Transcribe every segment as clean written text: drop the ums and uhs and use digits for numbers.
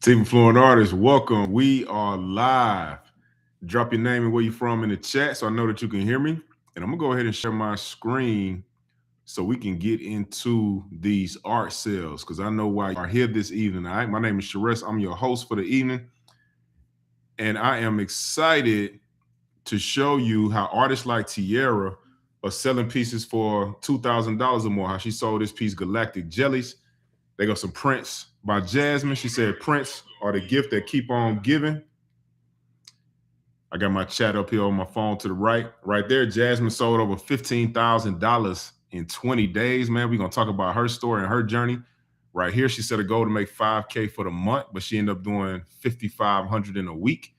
Team Fluent Artists, welcome. We are live. Drop your name and where you're from in the chat so I know that you can hear me. And I'm going to go ahead and share my screen so we can get into these art sales because I know why you are here this evening. All right. My name is Sharess. I'm your host for the evening. And I am excited to show you how artists like Tiara are selling pieces for $2,000 or more. How she sold this piece, Galactic Jellies. They got some prints by Jasmine. She said prints are the gift that keep on giving. I got my chat up here on my phone to the right. Right there, Jasmine sold over $15,000 in 20 days, man. We're going to talk about her story and her journey. Right here, she set a goal to make $5K for the month, but she ended up doing $5,500 in a week.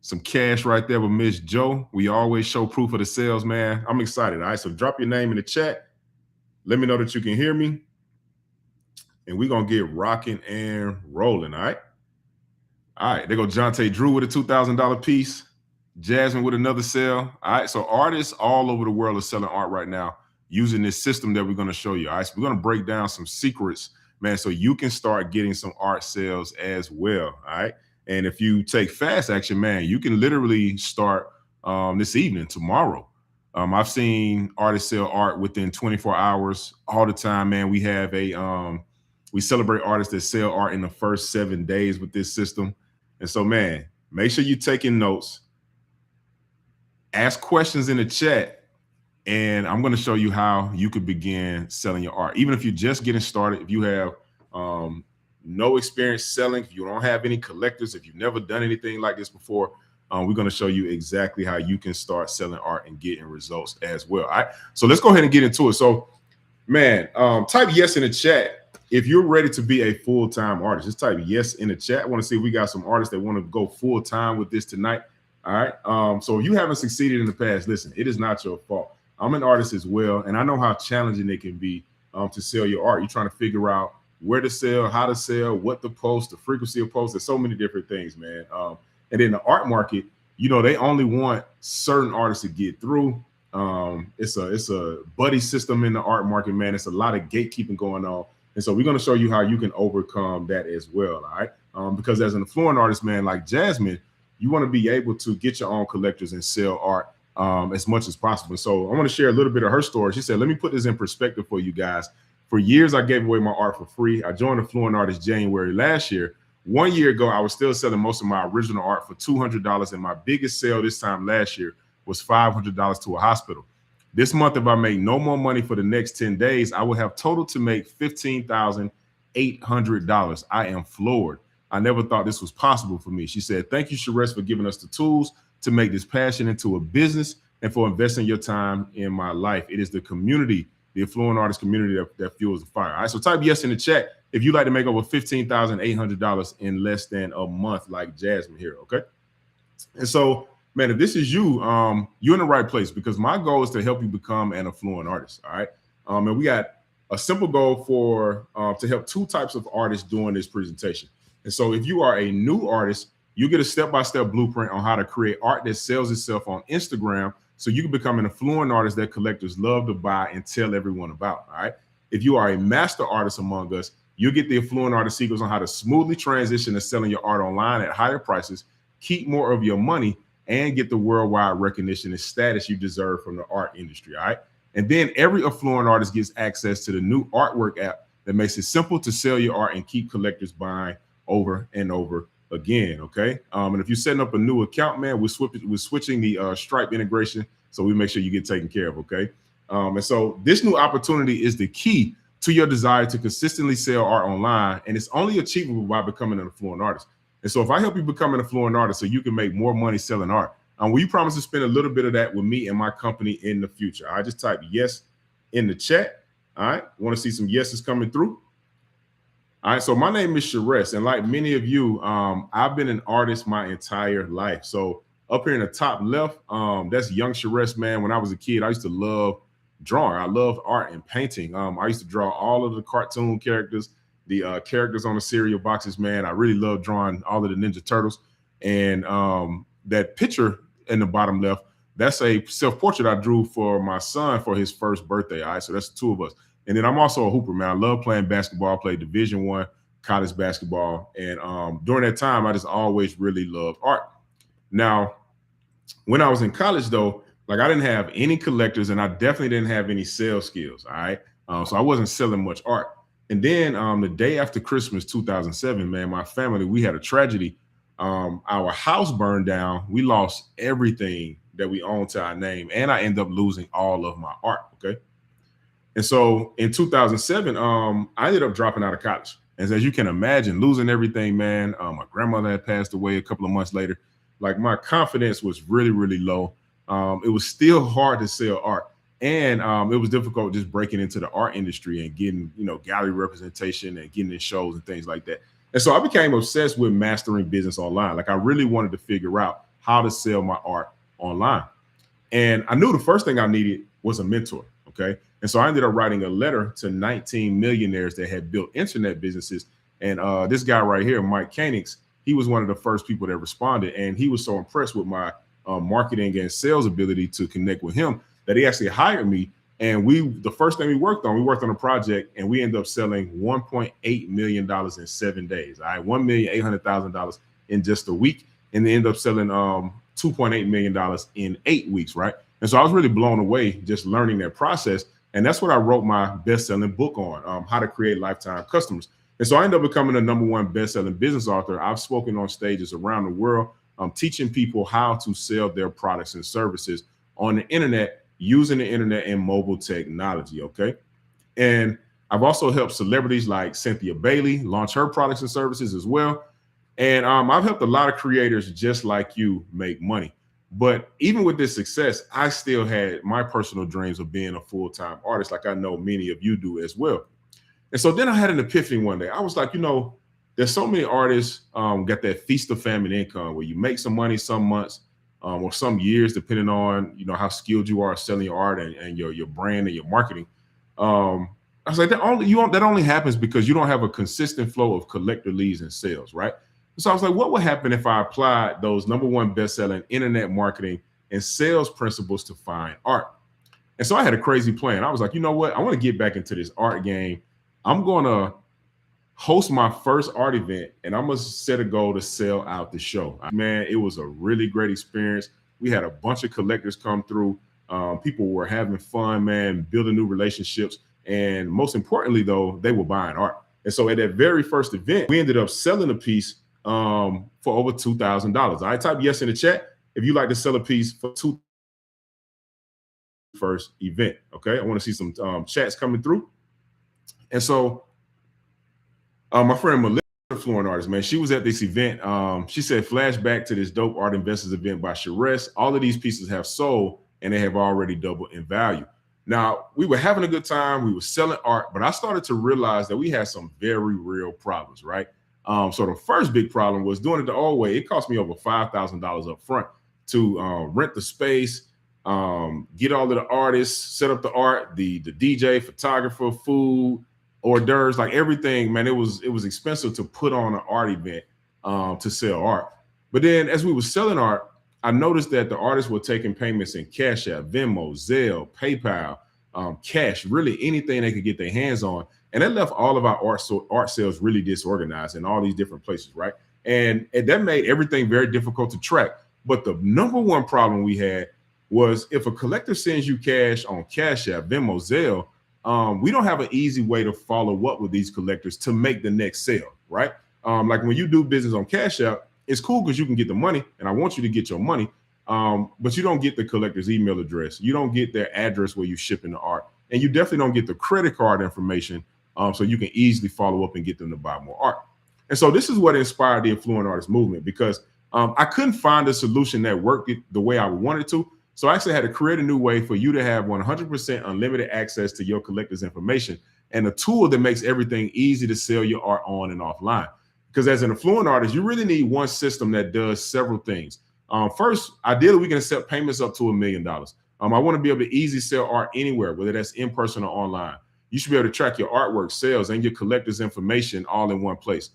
Some cash right there with Miss Joe. We always show proof of the sales, man. I'm excited. All right, so drop your name in the chat. Let me know that you can hear me. And we're going to get rocking and rolling, all right? All right, there go Jonte Drew with a $2,000 piece. Jasmine with another sale. All right, so artists all over the world are selling art right now using this system that we're going to show you. All right, so we're going to break down some secrets, man, so you can start getting some art sales as well, all right? And if you take fast action, man, you can literally start this evening, tomorrow. I've seen artists sell art within 24 hours all the time, man. We have we celebrate artists that sell art in the first 7 days with this system. And so, man, make sure you're taking notes. Ask questions in the chat, and I'm going to show you how you could begin selling your art. Even if you're just getting started, if you have no experience selling, if you don't have any collectors, if you've never done anything like this before, we're going to show you exactly how you can start selling art and getting results as well. All right, so let's go ahead and get into it. So, man, type yes in the chat if you're ready to be a full-time artist. Just type yes in the chat. I want to see if we got some artists that want to go full-time with this tonight. All right. So if you haven't succeeded in the past, listen, it is not your fault. I'm an artist as well, and I know how challenging it can be to sell your art. You're trying to figure out where to sell, how to sell, what to post, the frequency of posts. There's so many different things, man. And in the art market, you know, they only want certain artists to get through. It's a buddy system in the art market, man. It's a lot of gatekeeping going on. And so we're going to show you how you can overcome that as well, all right? Because as an affluent artist, man, like Jasmine, you want to be able to get your own collectors and sell art as much as possible. So I want to share a little bit of her story. She said, let me put this in perspective for you guys. For years, I gave away my art for free. I joined Affluent Artists January last year. 1 year ago, I was still selling most of my original art for $200, and my biggest sale this time last year was $500 to a hospital. This month, if I make no more money for the next 10 days, I will have total to make $15,800. I am floored. I never thought this was possible for me. She said, thank you, Sharess, for giving us the tools to make this passion into a business and for investing your time in my life. It is the community, the Affluent Artist community that fuels the fire. All right, so type yes in the chat if you'd like to make over $15,800 in less than a month like Jasmine here, okay? And so, man, if this is you, you're in the right place because my goal is to help you become an affluent artist, all right? And we got a simple goal for to help two types of artists during this presentation. And so if you are a new artist, you get a step-by-step blueprint on how to create art that sells itself on Instagram so you can become an affluent artist that collectors love to buy and tell everyone about, all right? If you are a master artist among us, you'll get the affluent artist secrets on how to smoothly transition to selling your art online at higher prices, keep more of your money, and get the worldwide recognition and status you deserve from the art industry, all right? And then every affluent artist gets access to the new artwork app that makes it simple to sell your art and keep collectors buying over and over again, okay? And if you're setting up a new account, man, we're switching the Stripe integration so we make sure you get taken care of, okay? And so this new opportunity is the key to your desire to consistently sell art online, and it's only achievable by becoming an affluent artist. And so if I help you become an affluent artist so you can make more money selling art, will you promise to spend a little bit of that with me and my company in the future? I just type yes in the chat. All right, want to see some yeses coming through. All right, so my name is Sharess, and like many of you, I've been an artist my entire life. So up here in the top left, that's young Sharess, man. When I was a kid, I used to love drawing. I loved art and painting. I used to draw all of the cartoon characters, the characters on the cereal boxes, man. I really love drawing all of the Ninja Turtles. And that picture in the bottom left, that's a self-portrait I drew for my son for his first birthday. All right, so that's the two of us. And then I'm also a hooper, man. I love playing basketball. I played Division I college basketball. And during that time, I just always really loved art. Now, when I was in college, though, like I didn't have any collectors and I definitely didn't have any sales skills. All right. So I wasn't selling much art. And then the day after Christmas 2007, man, my family, we had a tragedy. Our house burned down. We lost everything that we owned to our name. And I ended up losing all of my art. Okay. And so in 2007, I ended up dropping out of college. And as you can imagine, losing everything, man, my grandmother had passed away a couple of months later. Like my confidence was really, really low. It was still hard to sell art. And it was difficult just breaking into the art industry and getting, gallery representation and getting in shows and things like that. And so I became obsessed with mastering business online. Like I really wanted to figure out how to sell my art online. And I knew the first thing I needed was a mentor. Okay. And so I ended up writing a letter to 19 millionaires that had built internet businesses. And this guy right here, Mike Koenigs, he was one of the first people that responded. And he was so impressed with my marketing and sales ability to connect with him that he actually hired me. And the first thing we worked on a project and we ended up selling $1.8 million in 7 days. All right, $1,800,000 in just a week. And they ended up selling $2.8 million in 8 weeks, right? And so I was really blown away just learning that process. And that's what I wrote my best-selling book on, how to create lifetime customers. And so I ended up becoming the #1 best-selling business author. I've spoken on stages around the world, teaching people how to sell their products and services on the internet using the internet and mobile technology, okay? And I've also helped celebrities like Cynthia Bailey launch her products and services as well. And I've helped a lot of creators just like you make money. But even with this success, I still had my personal dreams of being a full-time artist, like I know many of you do as well. And so then I had an epiphany one day. I was like, there's so many artists got that feast of famine income where you make some money some months or some years, depending on, how skilled you are selling your art and your brand and your marketing. I was like, that only happens because you don't have a consistent flow of collector leads and sales, right? So I was like, what would happen if I applied those #1 best-selling internet marketing and sales principles to find art? And so I had a crazy plan. I was like, you know what? I want to get back into this art game. I'm going to host my first art event and I'm going to set a goal to sell out the show. Man, it was a really great experience. We had a bunch of collectors come through. People were having fun, man, building new relationships. And most importantly, though, they were buying art. And so at that very first event, we ended up selling a piece for over $2,000. I type yes in the chat if you like to sell a piece for $2,000 first event. Okay, I want to see some chats coming through. And so my friend Melissa, Flooring Artist, man, she was at this event. She said, flashback to this dope art investors event by Sharess. All of these pieces have sold and they have already doubled in value. Now, we were having a good time. We were selling art, but I started to realize that we had some very real problems, right? So the first big problem was doing it the old way. It cost me over $5,000 up front to rent the space, get all of the artists, set up the art, the DJ, photographer, food, hors d'oeuvres, like everything, man. It was expensive to put on an art event to sell art. But then as we were selling art, I noticed that the artists were taking payments in Cash App, Venmo, Zelle, PayPal, cash, really anything they could get their hands on. And that left all of our art sales really disorganized in all these different places, right? And that made everything very difficult to track. But the #1 problem we had was if a collector sends you cash on Cash App, Venmo, Zelle, we don't have an easy way to follow up with these collectors to make the next sale, right? Like when you do business on Cash App, it's cool because you can get the money, and I want you to get your money, but you don't get the collector's email address. You don't get their address where you shipping the art, and you definitely don't get the credit card information so you can easily follow up and get them to buy more art. And so this is what inspired the Affluent Artist movement, because I couldn't find a solution that worked the way I wanted to. So I actually had to create a new way for you to have 100% unlimited access to your collector's information and a tool that makes everything easy to sell your art on and offline. Because as an affluent artist, you really need one system that does several things. First, ideally, we can accept payments up to $1 million. I want to be able to easily sell art anywhere, whether that's in person or online. You should be able to track your artwork sales and your collector's information all in one place.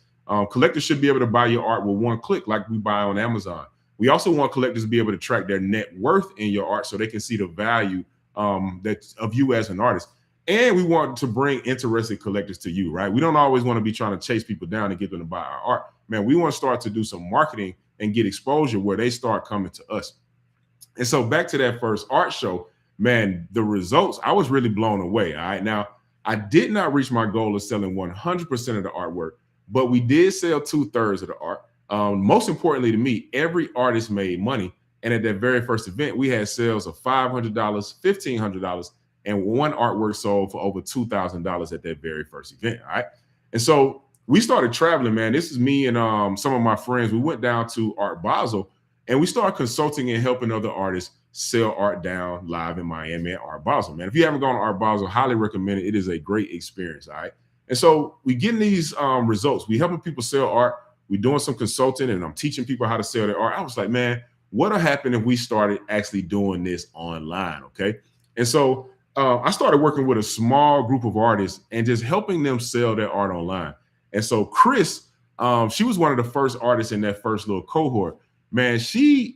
Collectors should be able to buy your art with one click, like we buy on Amazon. We also want collectors to be able to track their net worth in your art so they can see the value of you as an artist. And we want to bring interested collectors to you, right? We don't always want to be trying to chase people down and get them to buy our art. Man, we want to start to do some marketing and get exposure where they start coming to us. And so back to that first art show, man, the results, I was really blown away. All right. Now, I did not reach my goal of selling 100% of the artwork, but we did sell 2/3 of the art. Most importantly to me, every artist made money. And at that very first event, we had sales of $500, $1,500, and one artwork sold for over $2,000 at that very first event. All right. And so we started traveling, man. This is me and some of my friends. We went down to Art Basel and we started consulting and helping other artists sell art down live in Miami at Art Basel. Man, if you haven't gone to Art Basel, highly recommend it. It is a great experience. All right. And so we getting these results. We helping people sell art. We're doing some consulting and I'm teaching people how to sell their art. I was like, man, what'll happen if we started actually doing this online? Okay. And so I started working with a small group of artists and just helping them sell their art online. And so Chris, she was one of the first artists in that first little cohort. Man,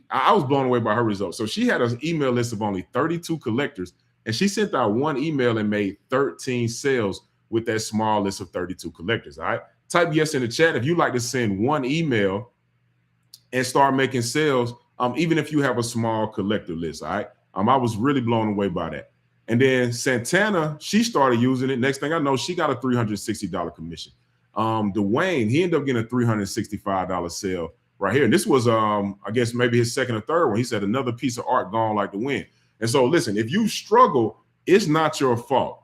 I was blown away by her results. So she had an email list of only 32 collectors, and she sent out one email and made 13 sales with that small list of 32 collectors. All right. Type yes in the chat if you'd like to send one email and start making sales, even if you have a small collector list. All right. I was really blown away by that. And then Santana, she started using it. Next thing I know, she got a $360 commission. Dwayne, he ended up getting a $365 sale right here. And this was, I guess, maybe his second or third one. He said another piece of art gone like the wind. And so, listen, if you struggle, it's not your fault.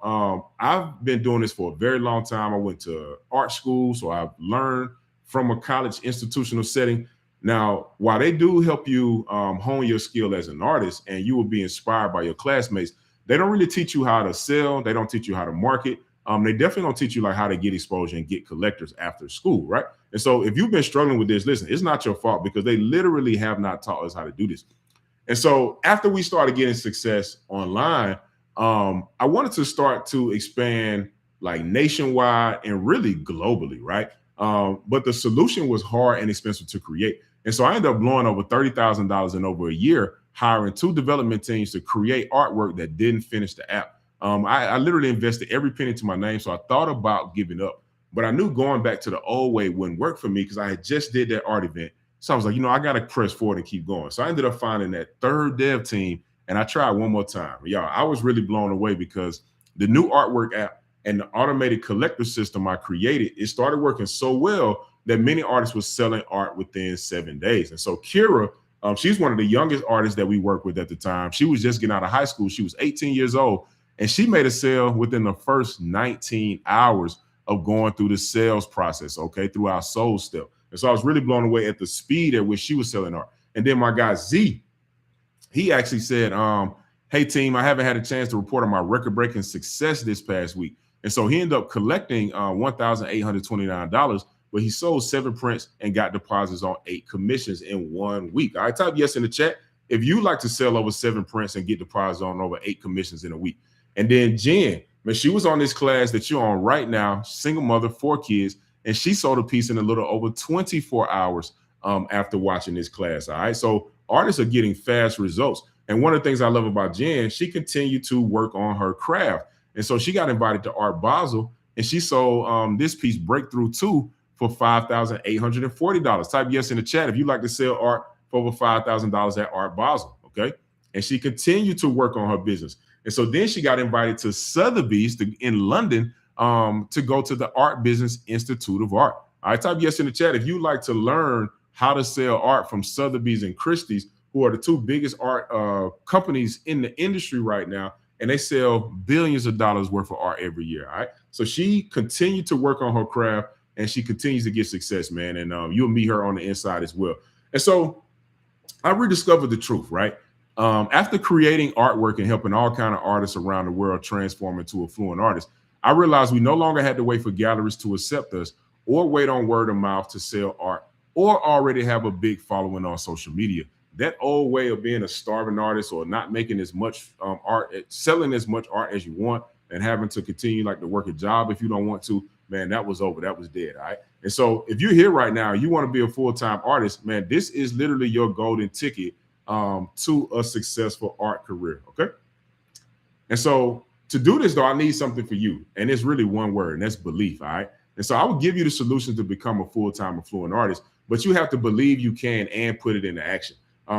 I've been doing this for a very long time. I went to art school, so I've learned from a college institutional setting. Now, while they do help you hone your skill as an artist and you will be inspired by your classmates, they don't really teach you how to sell. They don't teach you how to market. They definitely don't teach you like how to get exposure and get collectors after school, right? And so if you've been struggling with this, listen, it's not your fault because they literally have not taught us how to do this. And so after we started getting success online, I wanted to start to expand like nationwide and really globally, right? But the solution was hard and expensive to create. And so I ended up blowing over $30,000 in over a year, hiring 2 development teams to create artwork that didn't finish the app. I literally invested every penny to my name. So I thought about giving up, but I knew going back to the old way wouldn't work for me because I had just did that art event. So I was like, I got to press forward and keep going. So I ended up finding that third dev team and I tried one more time. Y'all, I was really blown away because the new artwork app and the automated collector system I created, it started working so well that many artists were selling art within 7 days. And so Kira, she's one of the youngest artists that we worked with at the time. She was just getting out of high school. She was 18 years old. And she made a sale within the first 19 hours of going through the sales process, okay, through our soul step. And so I was really blown away at the speed at which she was selling art. And then my guy Z, he actually said, hey, team, I haven't had a chance to report on my record-breaking success this past week. And so he ended up collecting $1,829, but he sold 7 prints and got deposits on 8 commissions in 1 week. All right, type yes in the chat if you like to sell over 7 prints and get deposits on over 8 commissions in a week. And then Jen, man, she was on this class that you're on right now, single mother, 4 kids, and she sold a piece in a little over 24 hours after watching this class. All right, so artists are getting fast results. And one of the things I love about Jen, she continued to work on her craft. And so she got invited to Art Basel and she sold this piece, Breakthrough 2, for $5,840. Type yes in the chat if you like to sell art for over $5,000 at Art Basel, okay? And she continued to work on her business. And so then she got invited to Sotheby's in London to go to the Art Business Institute of Art. All right, type yes in the chat if you like to learn how to sell art from Sotheby's and Christie's, who are the 2 biggest art companies in the industry right now, and they sell billions of dollars worth of art every year. All right, so she continued to work on her craft, and she continues to get success, man. And you'll meet her on the inside as well. And so I rediscovered the truth, right? After creating artwork and helping all kinds of artists around the world transform into affluent artists, I realized we no longer had to wait for galleries to accept us or wait on word of mouth to sell art or already have a big following on social media. That old way of being a starving artist or not making as much art, selling as much art as you want and having to continue like to work a job if you don't want to, man, that was over. That was dead. All right. And so if you're here right now, you want to be a full-time artist, man, this is literally your golden ticket to a successful art career. Okay. And so To do this, though, I need something for you. And it's really one word, and that's belief. All right. And so I will give you the solution to become a full-time affluent artist, but you have to believe you can and put it into action.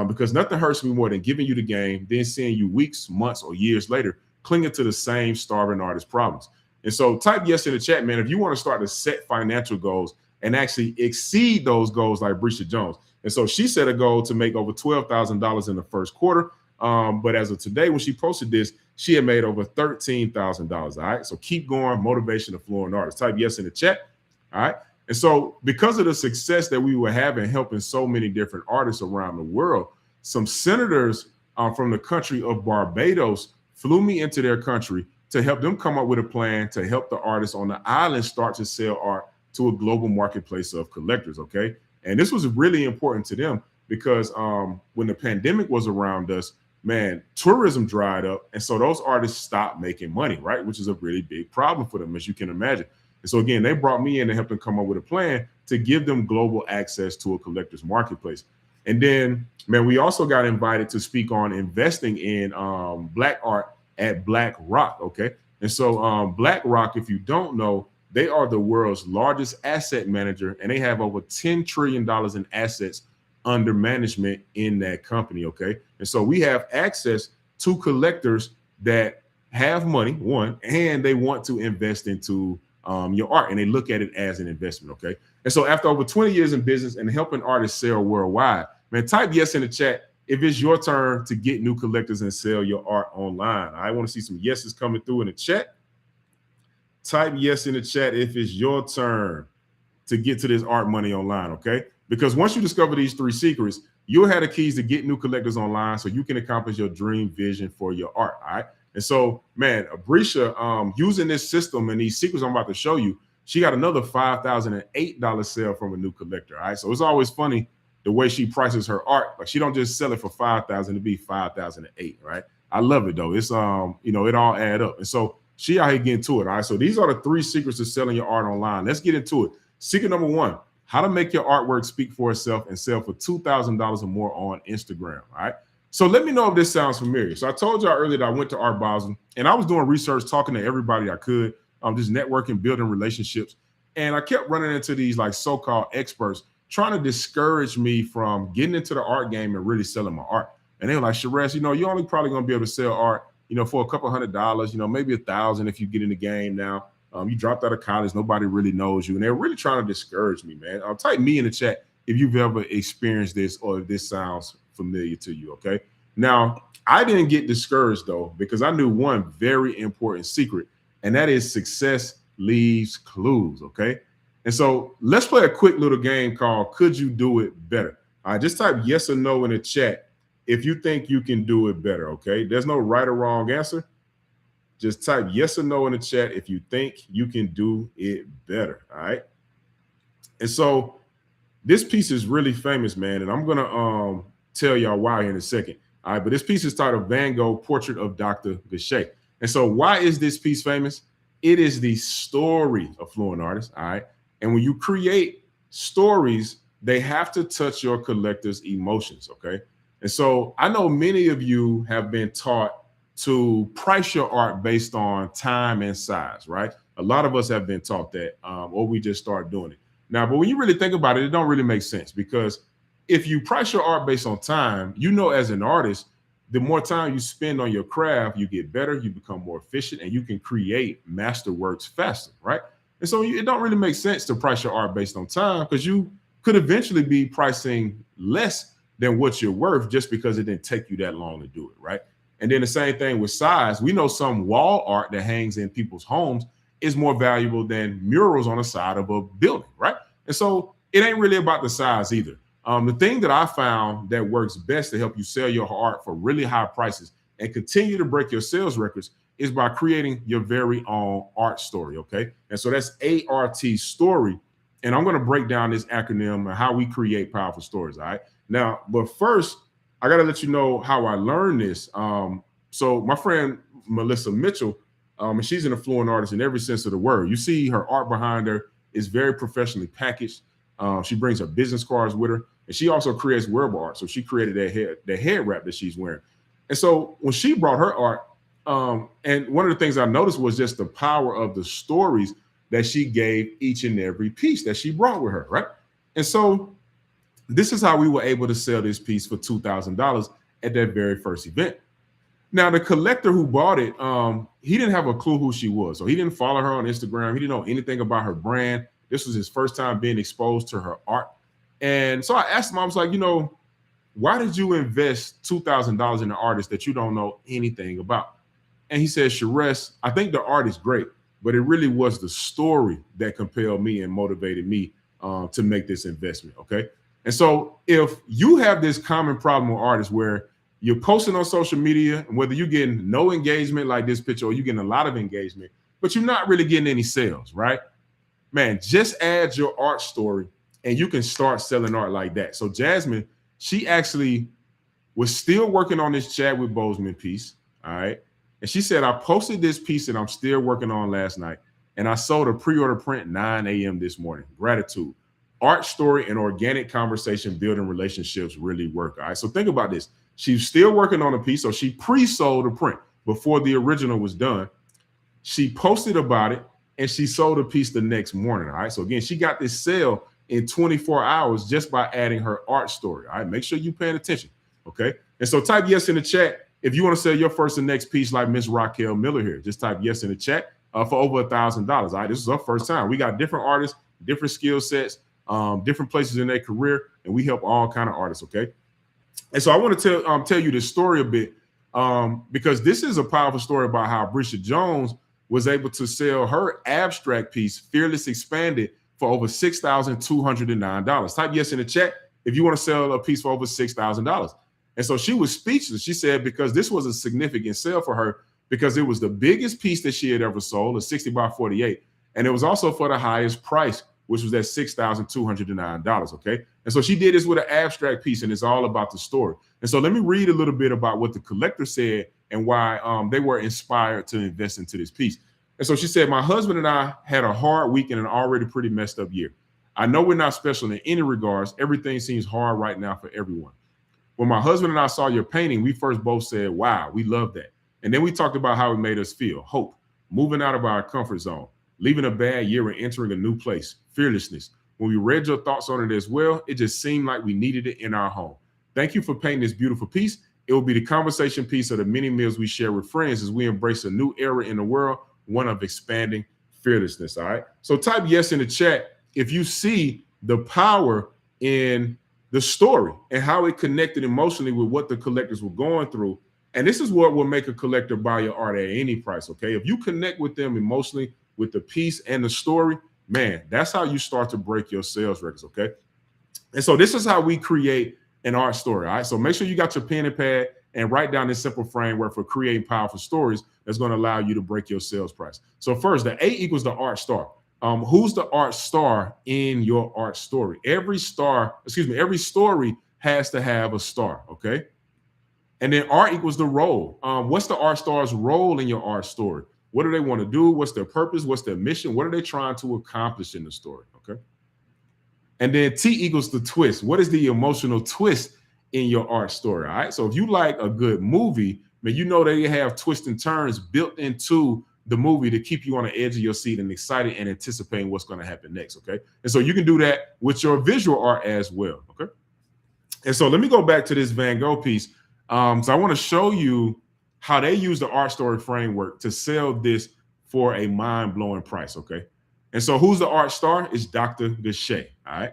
Because nothing hurts me more than giving you the game, then seeing you weeks, months, or years later clinging to the same starving artist problems. And so type yes in the chat, man, if you want to start to set financial goals and actually exceed those goals like Bresha Jones. And so she set a goal to make over $12,000 in the first quarter. But as of today, when she posted this, she had made over $13,000. All right. So keep going. Motivation of Affluent Artists. Type yes in the chat. All right. And so because of the success that we were having helping so many different artists around the world, some senators from the country of Barbados flew me into their country to help them come up with a plan to help the artists on the island start to sell art to a global marketplace of collectors. Okay. And this was really important to them because when the pandemic was around us, man, tourism dried up. And so those artists stopped making money, right? Which is a really big problem for them, as you can imagine. And so again, they brought me in to help them come up with a plan to give them global access to a collector's marketplace. And then, man, we also got invited to speak on investing in Black art at BlackRock, okay? And so BlackRock, if you don't know, they are the world's largest asset manager, and they have over $10 trillion in assets under management in that company, okay? And so we have access to collectors that have money, one, and they want to invest into your art, and they look at it as an investment, okay? And so after over 20 years in business and helping artists sell worldwide, man, type yes in the chat if it's your turn to get new collectors and sell your art online. I want to see some yeses coming through in the chat. Type yes in the chat if it's your turn to get to this art money online, okay? Because once you discover these 3 secrets, you'll have the keys to get new collectors online so you can accomplish your dream vision for your art, all right? And so, man, Bresha, using this system and these secrets I'm about to show you, she got another $5,008 sale from a new collector, all right? So it's always funny the way she prices her art. Like she don't just sell it for $5,000 to be $5,008, right? I love it though. It's you know, it all add up. And so she out here getting to it, all right? So these are the 3 secrets to selling your art online. Let's get into it. Secret number 1, how to make your artwork speak for itself and sell for $2,000 or more on Instagram, all right? So let me know if this sounds familiar. So I told y'all earlier that I went to Art Basel and I was doing research, talking to everybody I could, just networking, building relationships. And I kept running into these like so-called experts trying to discourage me from getting into the art game and really selling my art. And they were like, Sherez, you know, you're only probably going to be able to sell art, you know, for a couple $100, you know, maybe $1,000 if you get in the game now. You dropped out of college, nobody really knows you. And they're really trying to discourage me, man. Type me in the chat if you've ever experienced this or if this sounds familiar to you, okay? Now, I didn't get discouraged, though, because I knew one very important secret, and that is success leaves clues, okay? And so let's play a quick little game called Could You Do It Better? All right, just type yes or no in the chat if you think you can do it better, okay? There's no right or wrong answer. Just type yes or no in the chat if you think you can do it better, all right? And so this piece is really famous, man, and I'm going to tell y'all why in a second, all right? But this piece is titled Van Gogh, Portrait of Dr. Gachet. And so why is this piece famous? It is the story of Affluent Artists, all right? And when you create stories, they have to touch your collector's emotions, okay? And so I know many of you have been taught to price your art based on time and size, right? A lot of us have been taught that, or we just start doing it. Now, but when you really think about it, it don't really make sense because if you price your art based on time, you know, as an artist, the more time you spend on your craft, you get better, you become more efficient, and you can create masterworks faster, right? And so it don't really make sense to price your art based on time because you could eventually be pricing less than what you're worth just because it didn't take you that long to do it, right? And then the same thing with size. We know some wall art that hangs in people's homes is more valuable than murals on the side of a building, right? And so it ain't really about the size either. The thing that I found that works best to help you sell your art for really high prices and continue to break your sales records is by creating your very own art story, okay? And so that's ART story. And I'm going to break down this acronym and how we create powerful stories, all right? Now, but first, I got to let you know how I learned this. So my friend, Melissa Mitchell, and she's an affluent artist in every sense of the word. You see her art behind her is very professionally packaged. She brings her business cards with her, and she also creates wearable art. So she created that head wrap that she's wearing. And so when she brought her art, And one of the things I noticed was just the power of the stories that she gave each and every piece that she brought with her, right? And so this is how we were able to sell this piece for $2,000 at that very first event. Now, the collector who bought it, he didn't have a clue who she was. So he didn't follow her on Instagram. He didn't know anything about her brand. This was his first time being exposed to her art. And so I asked him, I was like, why did you invest $2,000 in an artist that you don't know anything about? And he said, Sherez, I think the art is great, but it really was the story that compelled me and motivated me to make this investment, okay? And so if you have this common problem with artists where you're posting on social media, and whether you're getting no engagement like this picture or you're getting a lot of engagement, but you're not really getting any sales, right? Man, just add your art story and you can start selling art like that. So Jasmine, she actually was still working on this Chadwick Boseman piece, all right? And she said, I posted this piece that I'm still working on last night, and I sold a pre-order print 9 a.m. this morning. Gratitude. Art story and organic conversation building relationships really work, all right? So think about this. She's still working on a piece, so she pre-sold a print before the original was done. She posted about it, and she sold a piece the next morning, all right? So again, she got this sale in 24 hours just by adding her art story, all right? Make sure you're paying attention, okay? And so type yes in the chat if you want to sell your first and next piece like Miss Raquel Miller here. Just type yes in the chat for over $1,000, all right? This is our first time. We got different artists, different skill sets, different places in their career, and we help all kind of artists, okay? And so I want to tell you this story a bit because this is a powerful story about how Brisha Jones was able to sell her abstract piece, Fearless Expanded, for over $6,209. Type yes in the chat if you want to sell a piece for over $6,000. And so she was speechless. She said because this was a significant sale for her because it was the biggest piece that she had ever sold, a 60 by 48. And it was also for the highest price, which was at $6,209, okay? And so she did this with an abstract piece, and it's all about the story. And so let me read a little bit about what the collector said and why they were inspired to invest into this piece. And so she said, my husband and I had a hard week and an already pretty messed up year. I know we're not special in any regards. Everything seems hard right now for everyone. When my husband and I saw your painting, we first both said, wow, we love that. And then we talked about how it made us feel, hope, moving out of our comfort zone, leaving a bad year and entering a new place, fearlessness. When we read your thoughts on it as well, it just seemed like we needed it in our home. Thank you for painting this beautiful piece. It will be the conversation piece of the many meals we share with friends as we embrace a new era in the world, one of expanding fearlessness, all right? So type yes in the chat if you see the power in the story and how it connected emotionally with what the collectors were going through. And this is what will make a collector buy your art at any price, okay? If you connect with them emotionally with the piece and the story, man, that's how you start to break your sales records, okay? And so this is how we create an art story, all right? So make sure you got your pen and pad and write down this simple framework for creating powerful stories that's going to allow you to break your sales price. So first, the A equals the art star. Who's the art star in your art story? Every story has to have a star, okay? And then R equals the role. What's the art star's role in your art story? What do they want to do? What's their purpose? What's their mission? What are they trying to accomplish in the story, okay? And then T equals the twist. What is the emotional twist in your art story, all right? So if you like a good movie, man, you know they have twists and turns built into the movie to keep you on the edge of your seat and excited and anticipating what's going to happen next, okay? And so you can do that with your visual art as well, okay? And so let me go back to this Van Gogh piece. So I want to show you how they use the art story framework to sell this for a mind-blowing price, okay? And so who's the art star? It's Dr. Gachet, all right?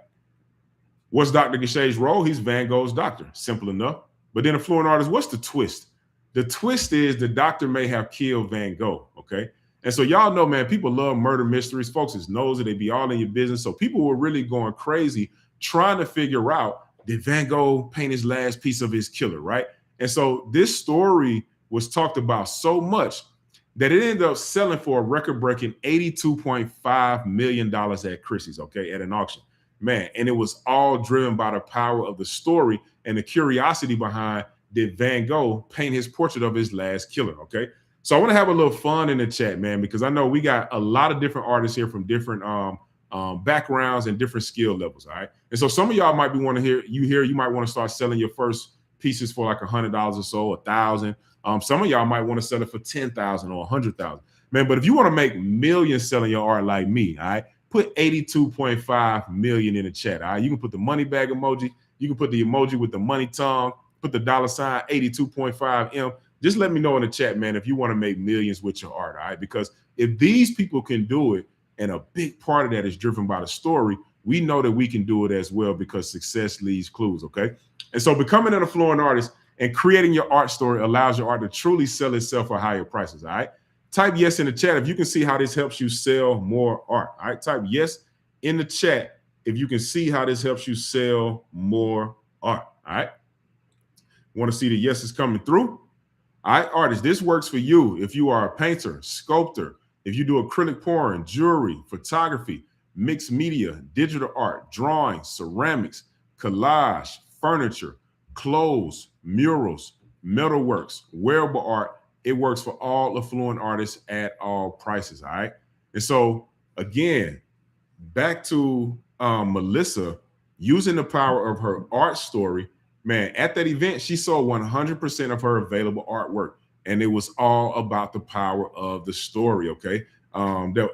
What's Dr. Gachet's role? He's Van Gogh's doctor, simple enough. But then a fluent artist, what's the twist? The twist is the doctor may have killed Van Gogh, okay? And so y'all know, man, people love murder mysteries. Folks is nosy. They be all in your business. So people were really going crazy trying to figure out, did Van Gogh paint his last piece of his killer, right? And so this story was talked about so much that it ended up selling for a record-breaking $82.5 million at Christie's, okay, at an auction. Man, and it was all driven by the power of the story and the curiosity behind, did Van Gogh paint his portrait of his last killer, okay? So I want to have a little fun in the chat, man, because I know we got a lot of different artists here from different backgrounds and different skill levels, all right? And so some of y'all might be want to hear, you might want to start selling your first pieces for like $100 or so, $1,000. Some of y'all might want to sell it for 10,000 or 100,000, man. But if you want to make millions selling your art like me, all right, put 82.5 million in the chat. All right, you can put the money bag emoji, you can put the emoji with the money tongue, put the $sign 82.5 M. Just let me know in the chat, man, if you want to make millions with your art, all right? Because if these people can do it, and a big part of that is driven by the story, we know that we can do it as well, because success leaves clues, okay? And so becoming an affluent artist and creating your art story allows your art to truly sell itself for higher prices, all right? Type yes in the chat if you can see how this helps you sell more art, all right? Type yes in the chat if you can see how this helps you sell more art, all right? Want to see the yeses coming through? All right, artists, this works for you if you are a painter, sculptor, if you do acrylic pouring, jewelry, photography, mixed media, digital art, drawing, ceramics, collage, furniture, clothes, murals, metalworks, wearable art. It works for all affluent artists at all prices, all right? And so, again, back to Melissa using the power of her art story. Man, at that event, she sold 100% of her available artwork, and it was all about the power of the story, okay?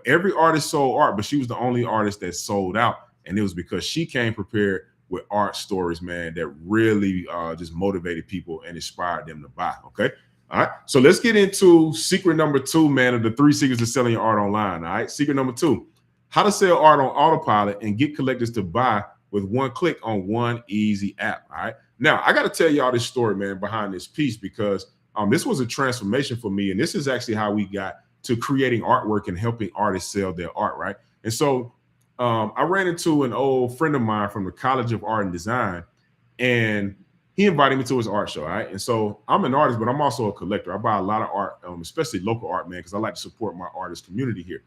Every artist sold art, but she was the only artist that sold out, and it was because she came prepared with art stories, man, that really just motivated people and inspired them to buy, okay? All right, so let's get into secret number 2, man, of the 3 secrets to selling your art online, all right? Secret number 2, how to sell art on autopilot and get collectors to buy with one click on one easy app, all right? Now, I got to tell y'all this story, man, behind this piece, because this was a transformation for me. And this is actually how we got to creating artwork and helping artists sell their art, right? And so I ran into an old friend of mine from the College of Art and Design, and he invited me to his art show, all right? And so I'm an artist, but I'm also a collector. I buy a lot of art, especially local art, man, because I like to support my artist community here.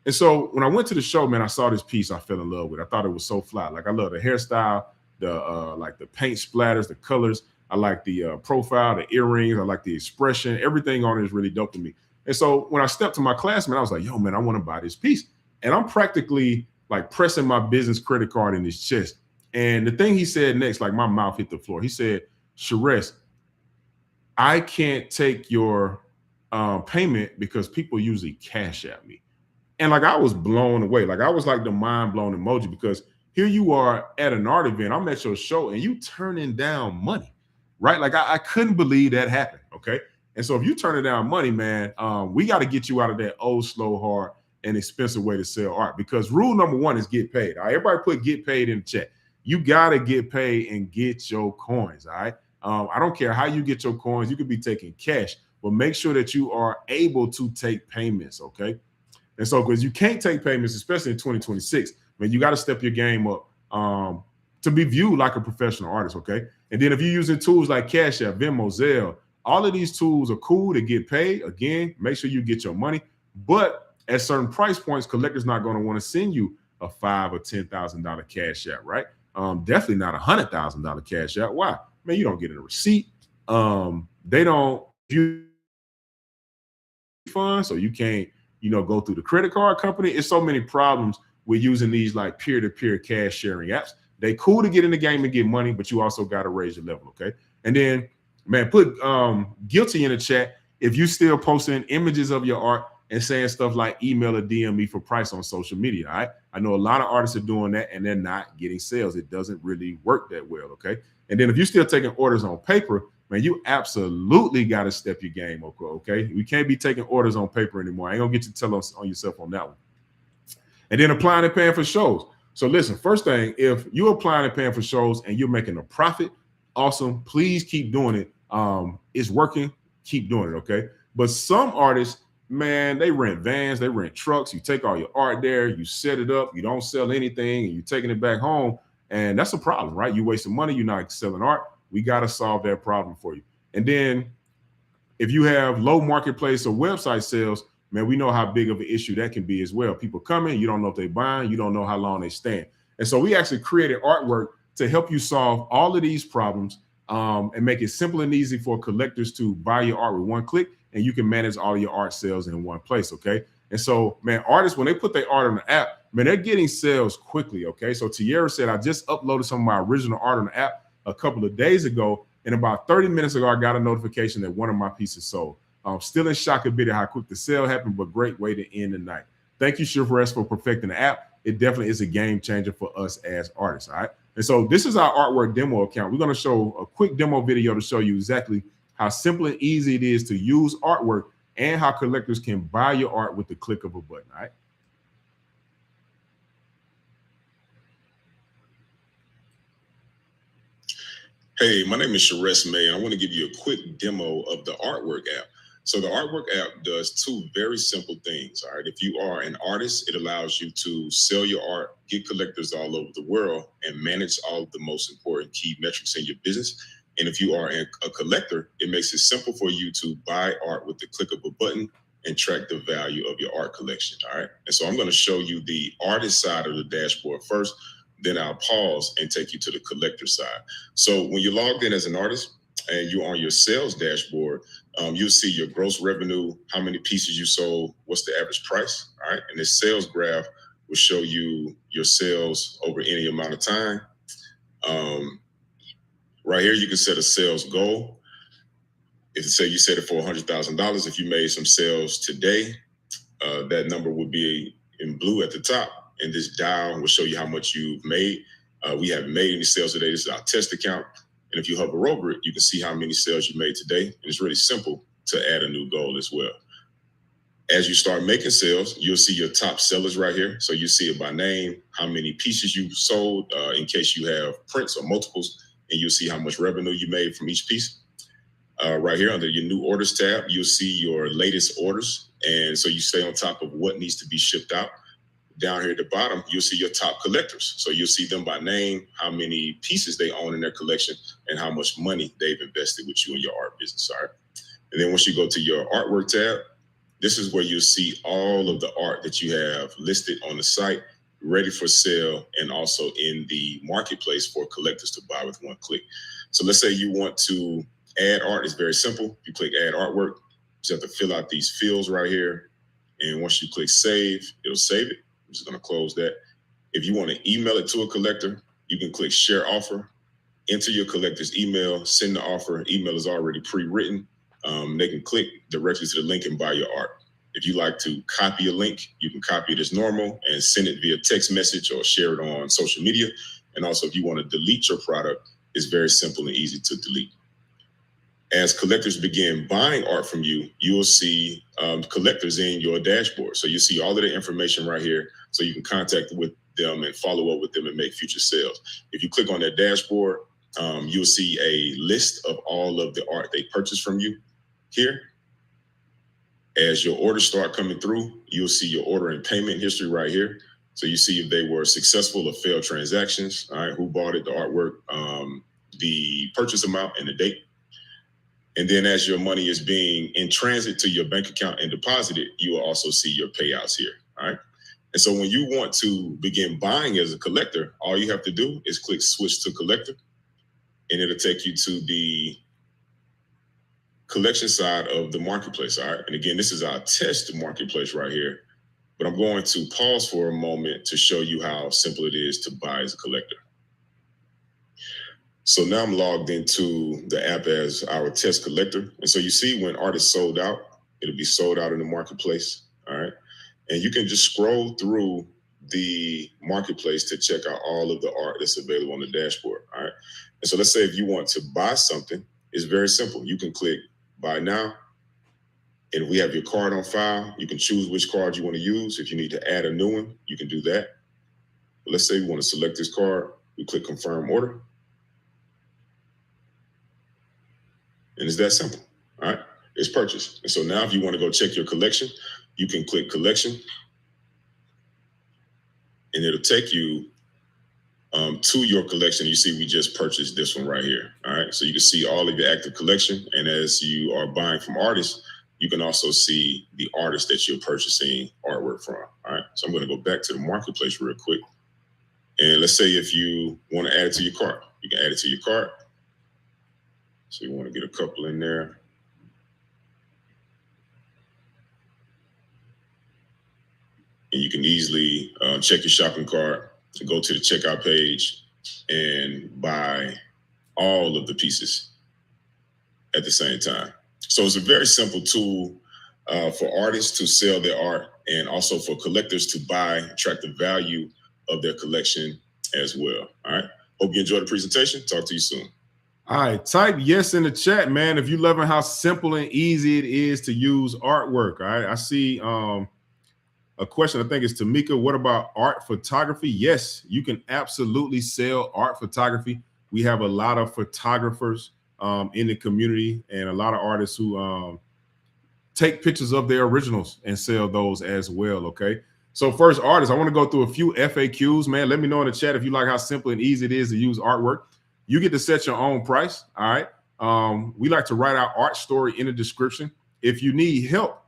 And so when I went to the show, man, I saw this piece I fell in love with. I thought it was so fly. Like, I love the hairstyle, like the paint splatters, the colors. I like the profile, the earrings. I like the expression. Everything on it is really dope to me. And so when I stepped to my classmate, I was like, yo, man, I want to buy this piece. And I'm practically like pressing my business credit card in his chest. And the thing he said next, like my mouth hit the floor. He said, Sharess, I can't take your payment because people usually cash at me. And like, I was blown away. Like, I was like the mind blown emoji, because here you are at an art event, I'm at your show, and you turning down money, right? Like, I couldn't believe that happened, okay? And so if you turning down money, man, we got to get you out of that old, slow, hard, and expensive way to sell art, because rule number 1 is get paid, all right? Everybody put get paid in the chat. You got to get paid and get your coins, all right? I don't care how you get your coins. You could be taking cash, but make sure that you are able to take payments, okay? And so, because you can't take payments, especially in 2026, man, you got to step your game up to be viewed like a professional artist, okay? And then if you're using tools like Cash App, Venmo, Zelle, all of these tools are cool to get paid. Again, make sure you get your money. But at certain price points, collectors not going to want to send you a $5,000 or $10,000 Cash App, right? Definitely not a $100,000 Cash App. Why? Man, you don't get a receipt. They don't view funds, so you can't, go through the credit card company. It's so many problems with using these like peer-to-peer cash sharing apps. They cool to get in the game and get money, but you also got to raise your level, okay? And then, man, put guilty in the chat if you still posting images of your art and saying stuff like email or DM me for price on social media, all right? I know a lot of artists are doing that, and they're not getting sales. It doesn't really work that well, okay? And then if you're still taking orders on paper, man, you absolutely got to step your game up, okay? We can't be taking orders on paper anymore. I ain't gonna get you to tell us on yourself on that one. And then applying and paying for shows. So listen, first thing, if you're applying and paying for shows and you're making a profit, awesome. Please keep doing it. It's working. Keep doing it, okay? But some artists, man, they rent vans, they rent trucks. You take all your art there, you set it up, you don't sell anything, and you're taking it back home. And that's a problem, right? You wasting money, you're not selling art. We got to solve that problem for you. And then if you have low marketplace or website sales, man, we know how big of an issue that can be as well. People coming, you don't know if they're buying, you don't know how long they stand. And so we actually created artwork to help you solve all of these problems and make it simple and easy for collectors to buy your art with one click, and you can manage all of your art sales in one place, okay? And so, man, artists, when they put their art on the app, man, they're getting sales quickly, okay? So Tierra said, I just uploaded some of my original art on the app a couple of days ago, And about 30 minutes ago, I got a notification that one of my pieces sold. I'm still in shock a bit at how quick the sale happened, but great way to end the night. Thank you, Shift4S, for perfecting the app. It definitely is a game changer for us as artists. All right. And so this is our artwork demo account. We're going to show a quick demo video to show you exactly how simple and easy it is to use artwork and how collectors can buy your art with the click of a button. All right. Hey, my name is Sharess May, and I want to give you a quick demo of the Artwork app. So the Artwork app does two very simple things. All right. If you are an artist, it allows you to sell your art, get collectors all over the world, and manage all of the most important key metrics in your business. And if you are a collector, it makes it simple for you to buy art with the click of a button and track the value of your art collection. All right. And so I'm going to show you the artist side of the dashboard first. Then I'll pause and take you to the collector side. So when you're logged in as an artist and you're on your sales dashboard, you'll see your gross revenue, how many pieces you sold, what's the average price, all right? And this sales graph will show you your sales over any amount of time. Right here, you can set a sales goal. If say you set it for $100,000, if you made some sales today, that number would be in blue at the top. And this dial will show you how much you've made. We haven't made any sales today. This is our test account. And if you hover over it, you can see how many sales you made today. And it's really simple to add a new goal as well. As you start making sales, you'll see your top sellers right here. So you see it by name, how many pieces you sold in case you have prints or multiples, and you'll see how much revenue you made from each piece. Right here under your new orders tab, you'll see your latest orders. And so you stay on top of what needs to be shipped out. Down here at the bottom, you'll see your top collectors. So you'll see them by name, how many pieces they own in their collection, and how much money they've invested with you in your art business. All right. And then once you go to your artwork tab, this is where you'll see all of the art that you have listed on the site, ready for sale, and also in the marketplace for collectors to buy with one click. So let's say you want to add art. It's very simple. You click add artwork. You just have to fill out these fields right here. And once you click save, it'll save it. I'm just going to close that. If you want to email it to a collector, you can click share offer, enter your collector's email, send the offer. Email is already pre-written. They can click directly to the link and buy your art. If you like to copy a link, you can copy it as normal and send it via text message or share it on social media. And also, if you want to delete your product, it's very simple and easy to delete. As collectors begin buying art from you, you'll see collectors in your dashboard. So you see all of the information right here, so you can contact with them and follow up with them and make future sales. If you click on that dashboard, you'll see a list of all of the art they purchased from you here. As your orders start coming through, you'll see your order and payment history right here. So you see if they were successful or failed transactions, all right, who bought it, the artwork, the purchase amount, and the date. And then as your money is being in transit to your bank account and deposited, you will also see your payouts here, all right? And so when you want to begin buying as a collector, all you have to do is click switch to collector, and it'll take you to the collection side of the marketplace, all right? And again, this is our test marketplace right here, but I'm going to pause for a moment to show you how simple it is to buy as a collector. So now I'm logged into the app as our test collector. And so you see when art is sold out, it'll be sold out in the marketplace, all right? And you can just scroll through the marketplace to check out all of the art that's available on the dashboard, all right? And so let's say if you want to buy something, it's very simple. You can click buy now, and if we have your card on file, you can choose which card you want to use. If you need to add a new one, you can do that. But let's say we want to select this card, we click confirm order. And it's that simple, all right? It's purchased. And so now if you want to go check your collection, you can click collection, and it'll take you to your collection. You see we just purchased this one right here, all right? So you can see all of your active collection. And as you are buying from artists, you can also see the artists that you're purchasing artwork from, all right? So I'm going to go back to the marketplace real quick. And let's say if you want to add it to your cart, you can add it to your cart. So you want to get a couple in there. And you can easily check your shopping cart to go to the checkout page and buy all of the pieces at the same time. So it's a very simple tool for artists to sell their art and also for collectors to buy, track the value of their collection as well. All right. Hope you enjoyed the presentation. Talk to you soon. All right, type yes in the chat, man, if you're loving how simple and easy it is to use artwork. All right, I see a question, I think it's Tamika. What about art photography? Yes, you can absolutely sell art photography. We have a lot of photographers in the community and a lot of artists who take pictures of their originals and sell those as well, okay? So first, artists, I want to go through a few FAQs, man. Let me know in the chat if you like how simple and easy it is to use artwork. You get to set your own price, all right? We like to write our art story in the description. If you need help,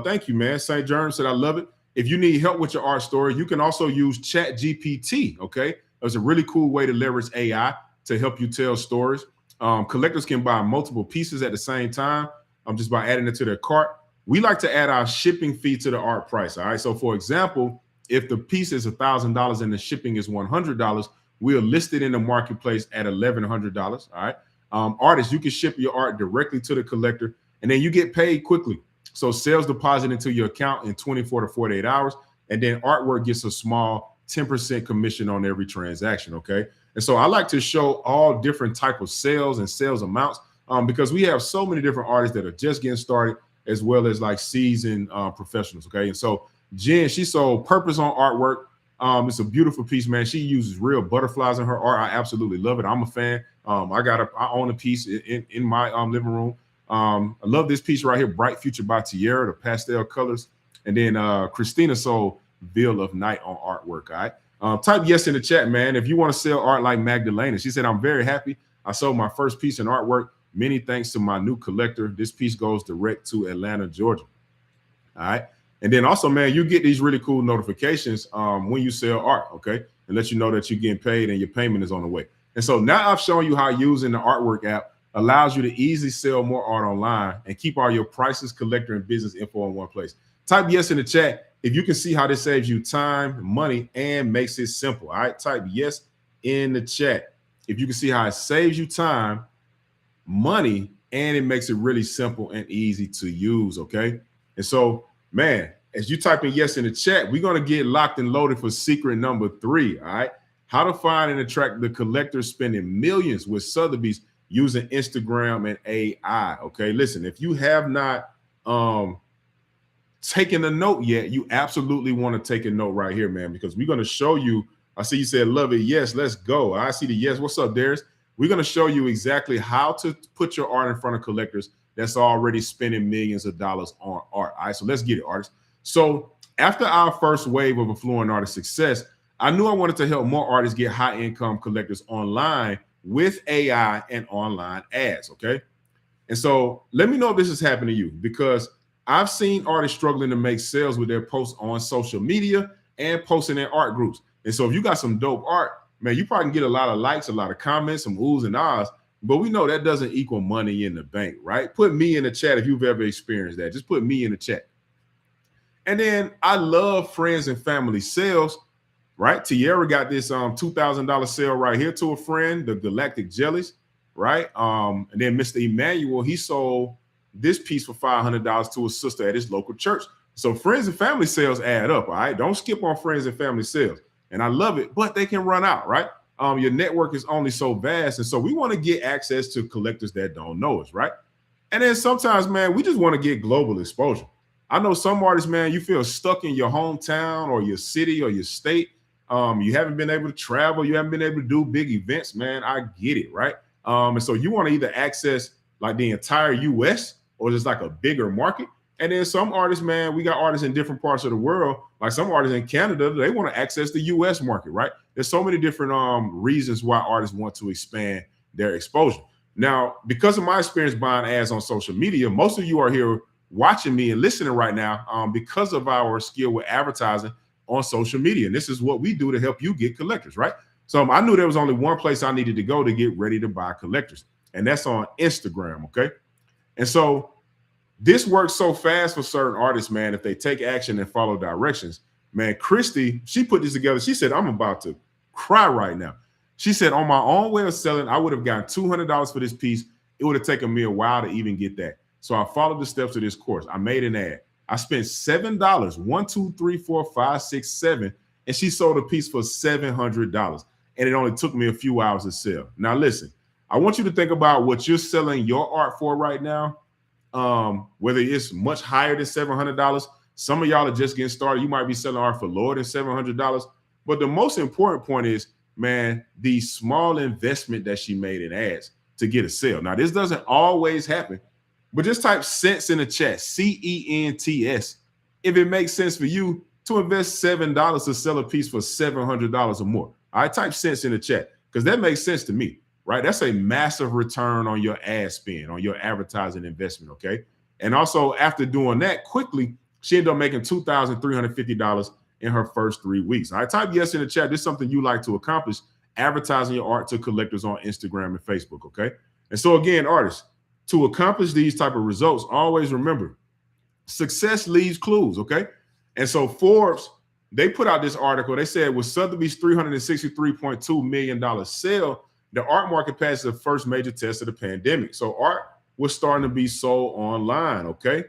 thank you, man. St. Germ said, I love it. If you need help with your art story, you can also use ChatGPT, okay? It's a really cool way to leverage AI to help you tell stories. Collectors can buy multiple pieces at the same time just by adding it to their cart. We like to add our shipping fee to the art price, all right? So for example, if the piece is $1,000 and the shipping is $100, we'll list it in the marketplace at $1,100, all right? Artists, you can ship your art directly to the collector and then you get paid quickly. So sales deposit into your account in 24 to 48 hours. And then artwork gets a small 10% commission on every transaction, okay? And so I like to show all different type of sales and sales amounts because we have so many different artists that are just getting started as well as like seasoned professionals, okay? And so Jen, she sold Purpose on artwork. It's a beautiful piece, man. She uses real butterflies in her art. I absolutely love it. I'm a fan. I own a piece in my living room. I love this piece right here, Bright Future by Tierra, the pastel colors. And then Christina sold Veil of Night on artwork, all right? Type yes in the chat, man. If you want to sell art like Magdalena, she said, I'm very happy. I sold my first piece in artwork. Many thanks to my new collector. This piece goes direct to Atlanta, Georgia. All right. And then also, man, you get these really cool notifications when you sell art, okay? And let you know that you're getting paid and your payment is on the way. And so now I've shown you how using the artwork app allows you to easily sell more art online and keep all your prices, collector, and business info in one place. Type yes in the chat if you can see how this saves you time, money, and makes it simple. All right, type yes in the chat if you can see how it saves you time, money, and it makes it really simple and easy to use, okay? And so, man, as you type in yes in the chat, we're going to get locked and loaded for secret number 3, all right? How to find and attract the collectors spending millions with Sotheby's using Instagram and AI, okay? Listen, if you have not taken a note yet, you absolutely want to take a note right here, man, because we're going to show you. I see you said, love it. Yes, let's go. I see the yes. What's up, Darius? We're going to show you exactly how to put your art in front of collectors that's already spending millions of dollars on art. All right, so let's get it, artists. So after our first wave of affluent artist success, I knew I wanted to help more artists get high income collectors online with AI and online ads, okay? And so let me know if this has happened to you, because I've seen artists struggling to make sales with their posts on social media and posting in art groups. And so if you got some dope art, man, you probably can get a lot of likes, a lot of comments, some oohs and ahs, but we know that doesn't equal money in the bank, right? Put me in the chat if you've ever experienced that. Just put me in the chat. And then I love friends and family sales, right? Tierra got this $2,000 sale right here to a friend, the Galactic Jellies, right? And then Mr. Emmanuel, he sold this piece for $500 to a sister at his local church. So friends and family sales add up, all right? Don't skip on friends and family sales. And I love it, but they can run out, right? Your network is only so vast. And so we want to get access to collectors that don't know us, right? And then sometimes, man, we just want to get global exposure. I know some artists, man, you feel stuck in your hometown or your city or your state. You haven't been able to travel. You haven't been able to do big events, man. I get it, right? And so you want to either access like the entire US or just like a bigger market. And then some artists, man, we got artists in different parts of the world. Like some artists in Canada, they want to access the US market, right? There's so many different reasons why artists want to expand their exposure. Now, because of my experience buying ads on social media, most of you are here watching me and listening right now because of our skill with advertising on social media. And this is what we do to help you get collectors, right? So I knew there was only one place I needed to go to get ready to buy collectors, and that's on Instagram, okay? And so this works so fast for certain artists, man, if they take action and follow directions. Man, Christy, she put this together. She said, I'm about to cry right now. She said, on my own way of selling, I would have gotten $200 for this piece it would have taken me a while to even get that. So I followed the steps of this course. I made an ad. I spent $7, 1, 2, 3, 4, 5, 6, 7, and she sold a piece for $700. And it only took me a few hours to sell. Now, listen, I want you to think about what you're selling your art for right now, whether it's much higher than $700. Some of y'all are just getting started. You might be selling art for lower than $700. But the most important point is, man, the small investment that she made in ads to get a sale. Now, this doesn't always happen, but just type cents in the chat, CENTS, if it makes sense for you to invest $7 to sell a piece for $700 or more. All right, type cents in the chat because that makes sense to me, right? That's a massive return on your ad spend, on your advertising investment, okay? And also after doing that quickly, she ended up making $2,350 in her first 3 weeks. All right, type yes in the chat. This is something you like to accomplish, advertising your art to collectors on Instagram and Facebook, okay? And so again, artists, to accomplish these type of results, always remember, success leaves clues, okay? And so Forbes, they put out this article. They said with Sotheby's $363.2 million sale, the art market passed the first major test of the pandemic. So art was starting to be sold online, okay?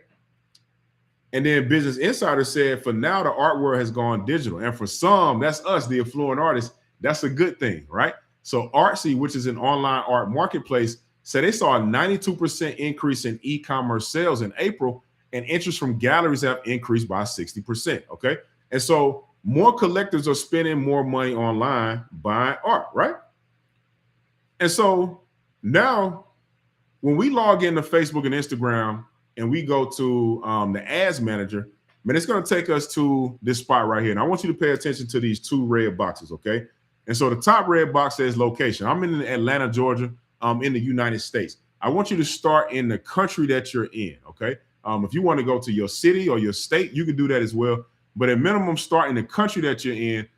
And then Business Insider said, for now, the art world has gone digital. And for some, that's us, the affluent artists, that's a good thing, right? So Artsy, which is an online art marketplace, said they saw a 92% increase in e-commerce sales in April, and interest from galleries have increased by 60%, okay? And so more collectors are spending more money online buying art, right? And so now when we log into Facebook and Instagram and we go to the ads manager, man, it's going to take us to this spot right here. And I want you to pay attention to these two red boxes, okay? And so the top red box says location. I'm in Atlanta, Georgia, in the United States. I want you to start in the country that you're in, okay? If you want to go to your city or your state, you can do that as well. But at minimum, start in the country that you're in,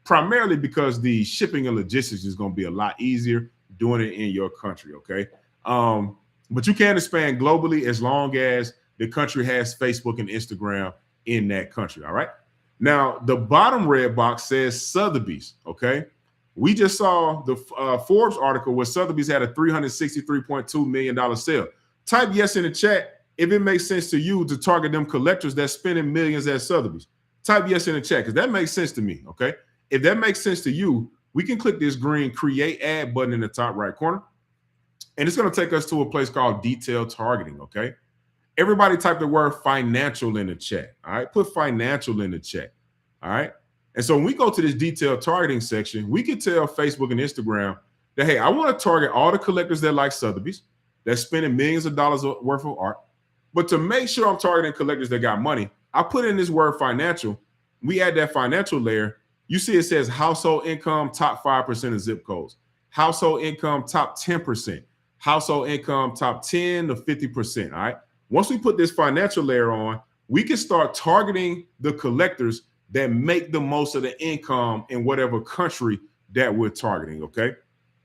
primarily because the shipping and logistics is going to be a lot easier doing it in your country, okay? But you can expand globally as long as the country has Facebook and Instagram in that country, all right? Now, the bottom red box says Sotheby's, okay? We just saw the Forbes article where Sotheby's had a $363.2 million sale. Type yes in the chat if it makes sense to you to target them collectors that's spending millions at Sotheby's. Type yes in the chat because that makes sense to me, okay? If that makes sense to you, we can click this green create ad button in the top right corner, and it's going to take us to a place called detailed targeting, okay? Everybody type the word financial in the chat, all right? Put financial in the chat, all right? And so when we go to this detailed targeting section, we can tell Facebook and Instagram that, hey, I want to target all the collectors that like Sotheby's, that's spending millions of dollars worth of art. But to make sure I'm targeting collectors that got money, I put in this word financial. We add that financial layer. You see it says household income, top 5% of zip codes. Household income, top 10%. Household income, top 10 to 50%, all right? Once we put this financial layer on, we can start targeting the collectors that make the most of the income in whatever country that we're targeting, okay?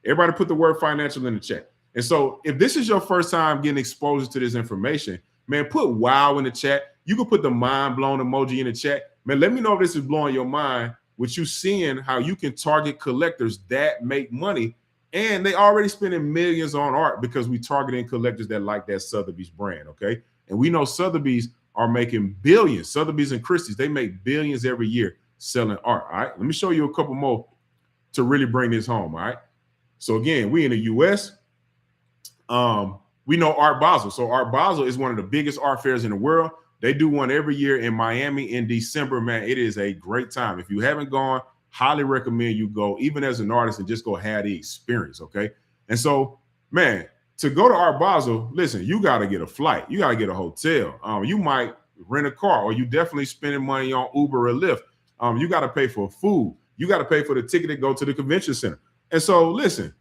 Everybody put the word financial in the chat. And so if this is your first time getting exposure to this information, man, put wow in the chat. You can put the mind blown emoji in the chat. Man, let me know if this is blowing your mind with you seeing how you can target collectors that make money, and they already spending millions on art because we targeting collectors that like that Sotheby's brand, okay? And we know Sotheby's are making billions. Sotheby's and Christie's, they make billions every year selling art, all right? Let me show you a couple more to really bring this home, all right? So again, we in the U.S., we know Art Basel. So Art Basel is one of the biggest art fairs in the world. They do one every year in Miami in December, man. It is a great time. If you haven't gone, highly recommend you go, even as an artist, and just go have the experience, okay? And so, man, to go to Art Basel, listen, you got to get a flight. You got to get a hotel. You might rent a car, or you definitely spending money on Uber or Lyft. You got to pay for food. You got to pay for the ticket to go to the convention center. And so, listen,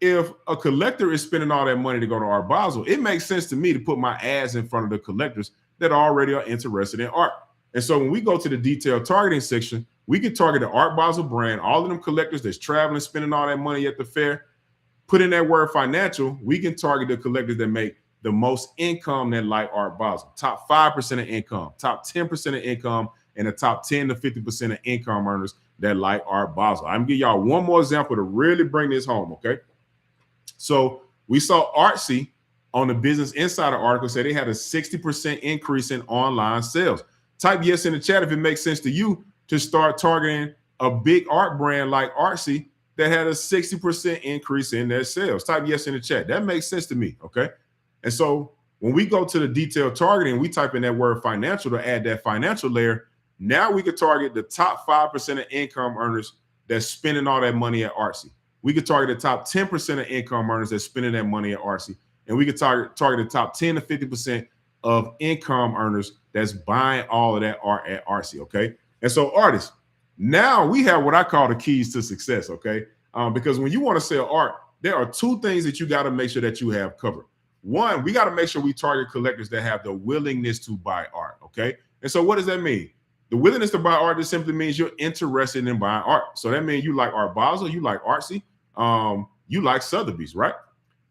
if a collector is spending all that money to go to Art Basel, it makes sense to me to put my ads in front of the collectors that already are interested in art. And so when we go to the detailed targeting section, we can target the Art Basel brand, all of them collectors that's traveling, spending all that money at the fair. Put in that word financial, we can target the collectors that make the most income that like Art Basel. Top 5% of income, top 10% of income, and the top 10 to 50% of income earners that like Art Basel. I'm gonna give y'all one more example to really bring this home, okay? So We saw Artsy on the Business Insider article say they had a 60% increase in online sales. Type yes in the chat if it makes sense to you to start targeting a big art brand like Artsy that had a 60% increase in their sales. Type yes in the chat. That makes sense to me, okay? And so when we go to the detailed targeting, we type in that word financial to add that financial layer. Now we could target the top 5% of income earners that's spending all that money at Artsy. We could target the top 10% of income earners that's spending that money at Artsy. And we could target the top 10 to 50% of income earners that's buying all of that art at Artsy, okay? And so artists, now we have what I call the keys to success, okay? Because when you want to sell art, there are two things that you got to make sure that you have covered. One, we got to make sure we target collectors that have the willingness to buy art, okay? And so what does that mean? The willingness to buy art just simply means you're interested in buying art. So that means you like Art Basel, you like Artsy, you like Sotheby's, right?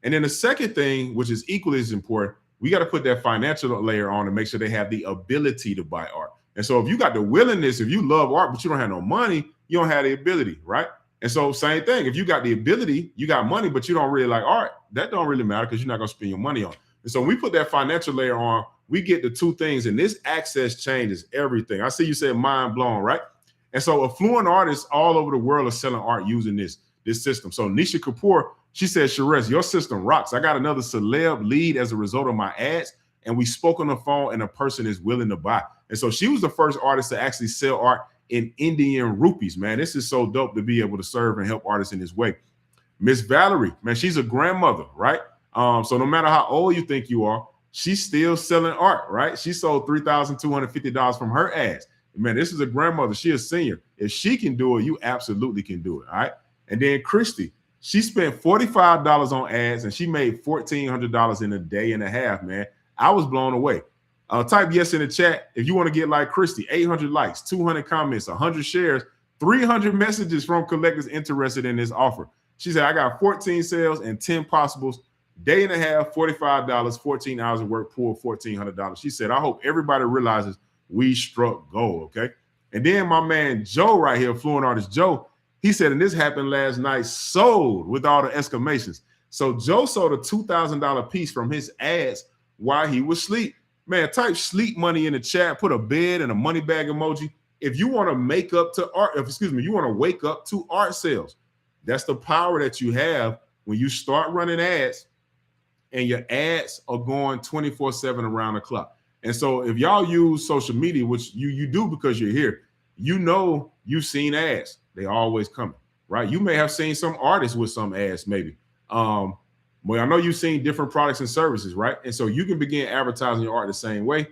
And then the second thing, which is equally as important, we got to put that financial layer on to make sure they have the ability to buy art. And so if you got the willingness, if you love art, but you don't have no money, you don't have the ability, right? And so same thing, if you got the ability, you got money, but you don't really like art, that don't really matter because you're not going to spend your money on it. And so we put that financial layer on, we get the two things, and this access changes everything. I see you say mind blown, right? And so affluent artists all over the world are selling art using this system. So Nisha Kapoor, she said, Sherez, your system rocks. I got another celeb lead as a result of my ads, and we spoke on the phone, and a person is willing to buy. And so she was the first artist to actually sell art in Indian rupees, man. This is so dope to be able to serve and help artists in this way. Miss Valerie, man, she's a grandmother, right? So no matter how old you think you are, she's still selling art, right? She sold $3,250 from her ads. Man, this is a grandmother. She is a senior. If she can do it, you absolutely can do it, all right? And then Christy, she spent $45 on ads, and she made $1,400 in a day and a half, man. I was blown away. Type yes in the chat if you want to get like Christy. 800 likes, 200 comments, 100 shares, 300 messages from collectors interested in this offer. She said, I got 14 sales and 10 possibles. Day and a half, $45, 14 hours of work, pulled $1,400. She said, I hope everybody realizes we struck gold, okay? And then my man Joe right here, Fluent Artist Joe, he said, and this happened last night, sold with all the exclamations. So Joe sold a $2,000 piece from his ads while he was asleep. Man, type sleep money in the chat, put a bed and a money bag emoji. If you want to make up to art, you want to wake up to art sales. That's the power that you have when you start running ads and your ads are going 24/7 around the clock. And so if y'all use social media, which you do because you're here, you know you've seen ads. They always coming, right? You may have seen some artists with some ads maybe. Well, I know you've seen different products and services, right? And so you can begin advertising your art the same way,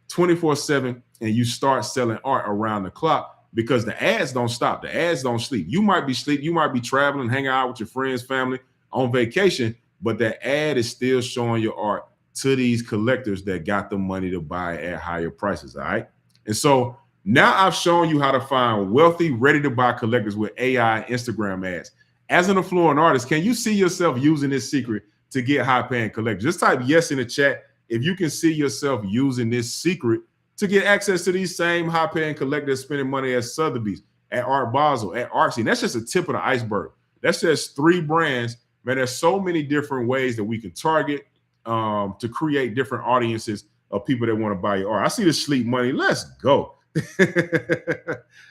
24/7, and you start selling art around the clock because the ads don't stop. The ads don't sleep. You might be asleep. You might be traveling, hanging out with your friends, family, on vacation, but that ad is still showing your art to these collectors that got the money to buy at higher prices, all right? And so now I've shown you how to find wealthy, ready-to-buy collectors with AI Instagram ads. As an affluent artist, can you see yourself using this secret to get high-paying collectors? Just type yes in the chat if you can see yourself using this secret to get access to these same high-paying collectors spending money at Sotheby's, at Art Basel, at Artsy. And that's just a tip of the iceberg. That's just 3 brands. Man, there's so many different ways that we can target to create different audiences of people that want to buy your art. I see the sleep money. Let's go.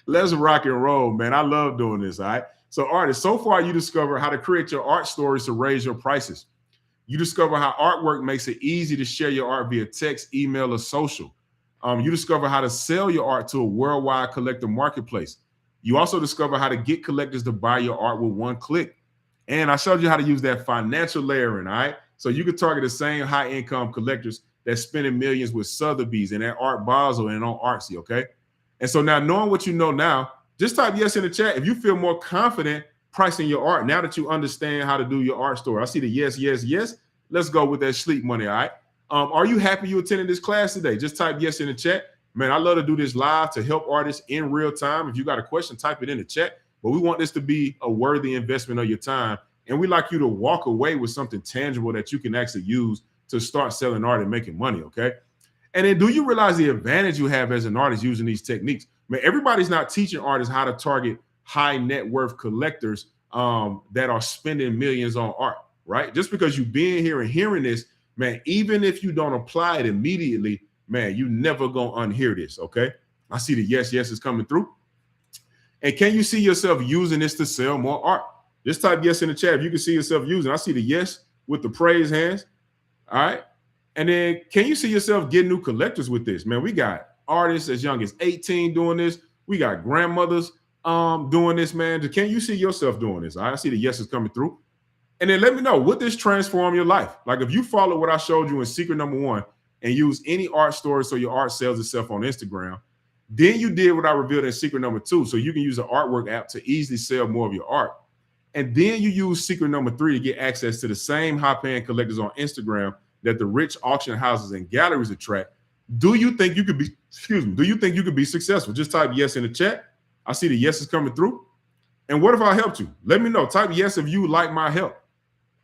Let's rock and roll, man. I love doing this, all right? So artists, so far you discover how to create your art stories to raise your prices. You discover how artwork makes it easy to share your art via text, email, or social. You discover how to sell your art to a worldwide collector marketplace. You also discover how to get collectors to buy your art with one click. And I showed you how to use that financial layering, all right? So you can target the same high-income collectors that's spending millions with Sotheby's and at Art Basel and on Artsy, okay? And so now knowing what you know now, just type yes in the chat if you feel more confident pricing your art now that you understand how to do your art store. I see the yes, yes, yes. Let's go with that sleep money, all right? Are you happy you attended this class today? Just type yes in the chat. Man, I love to do this live to help artists in real time. If you got a question, type it in the chat. But we want this to be a worthy investment of your time. And we like you to walk away with something tangible that you can actually use to start selling art and making money, okay? And then do you realize the advantage you have as an artist using these techniques? Man, everybody's not teaching artists how to target high net worth collectors that are spending millions on art. right? Just because you being here and hearing this, man, even if you don't apply it immediately, man, you never gonna unhear this, okay? I see the yes is coming through. And can you see yourself using this to sell more art? Just type yes in the chat if you can see yourself using. I see the yes with the praise hands. All right. And then can you see yourself getting new collectors with this? Man, we got artists as young as 18 doing this. We got grandmothers doing this, man. Can you see yourself doing this? I see the yeses coming through. And then let me know, would this transform your life? Like if you follow what I showed you in secret number 1 and use any art story so your art sells itself on Instagram, then you did what I revealed in secret number 2. So you can use an artwork app to easily sell more of your art. And then you use secret number 3 to get access to the same high-paying collectors on Instagram that the rich auction houses and galleries attract. Do you think you could be, do you think you could be successful? Just type yes in the chat. I see the yeses coming through. And what if I helped you? Let me know. Type yes if you like my help.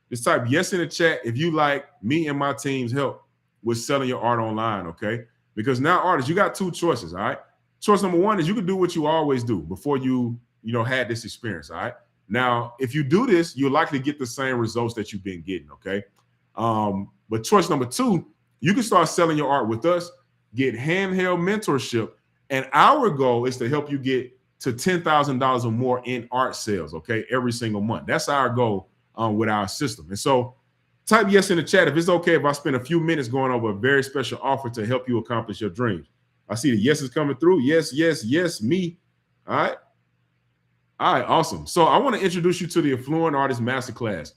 Just type yes in the chat if you like me and my team's help with selling your art online, okay? Because now, artists, you got 2 choices, all right? Choice number 1 is you can do what you always do before you had this experience, all right? Now, if you do this, you'll likely get the same results that you've been getting, okay? But choice number 2, you can start selling your art with us, get handheld mentorship, and our goal is to help you get to $10,000 or more in art sales, okay, every single month. That's our goal with our system. And so type yes in the chat if it's okay if I spend a few minutes going over a very special offer to help you accomplish your dreams. I see the yeses coming through. Yes, yes, yes, me. All right. All right, awesome. So I want to introduce you to the Affluent Artist Masterclass.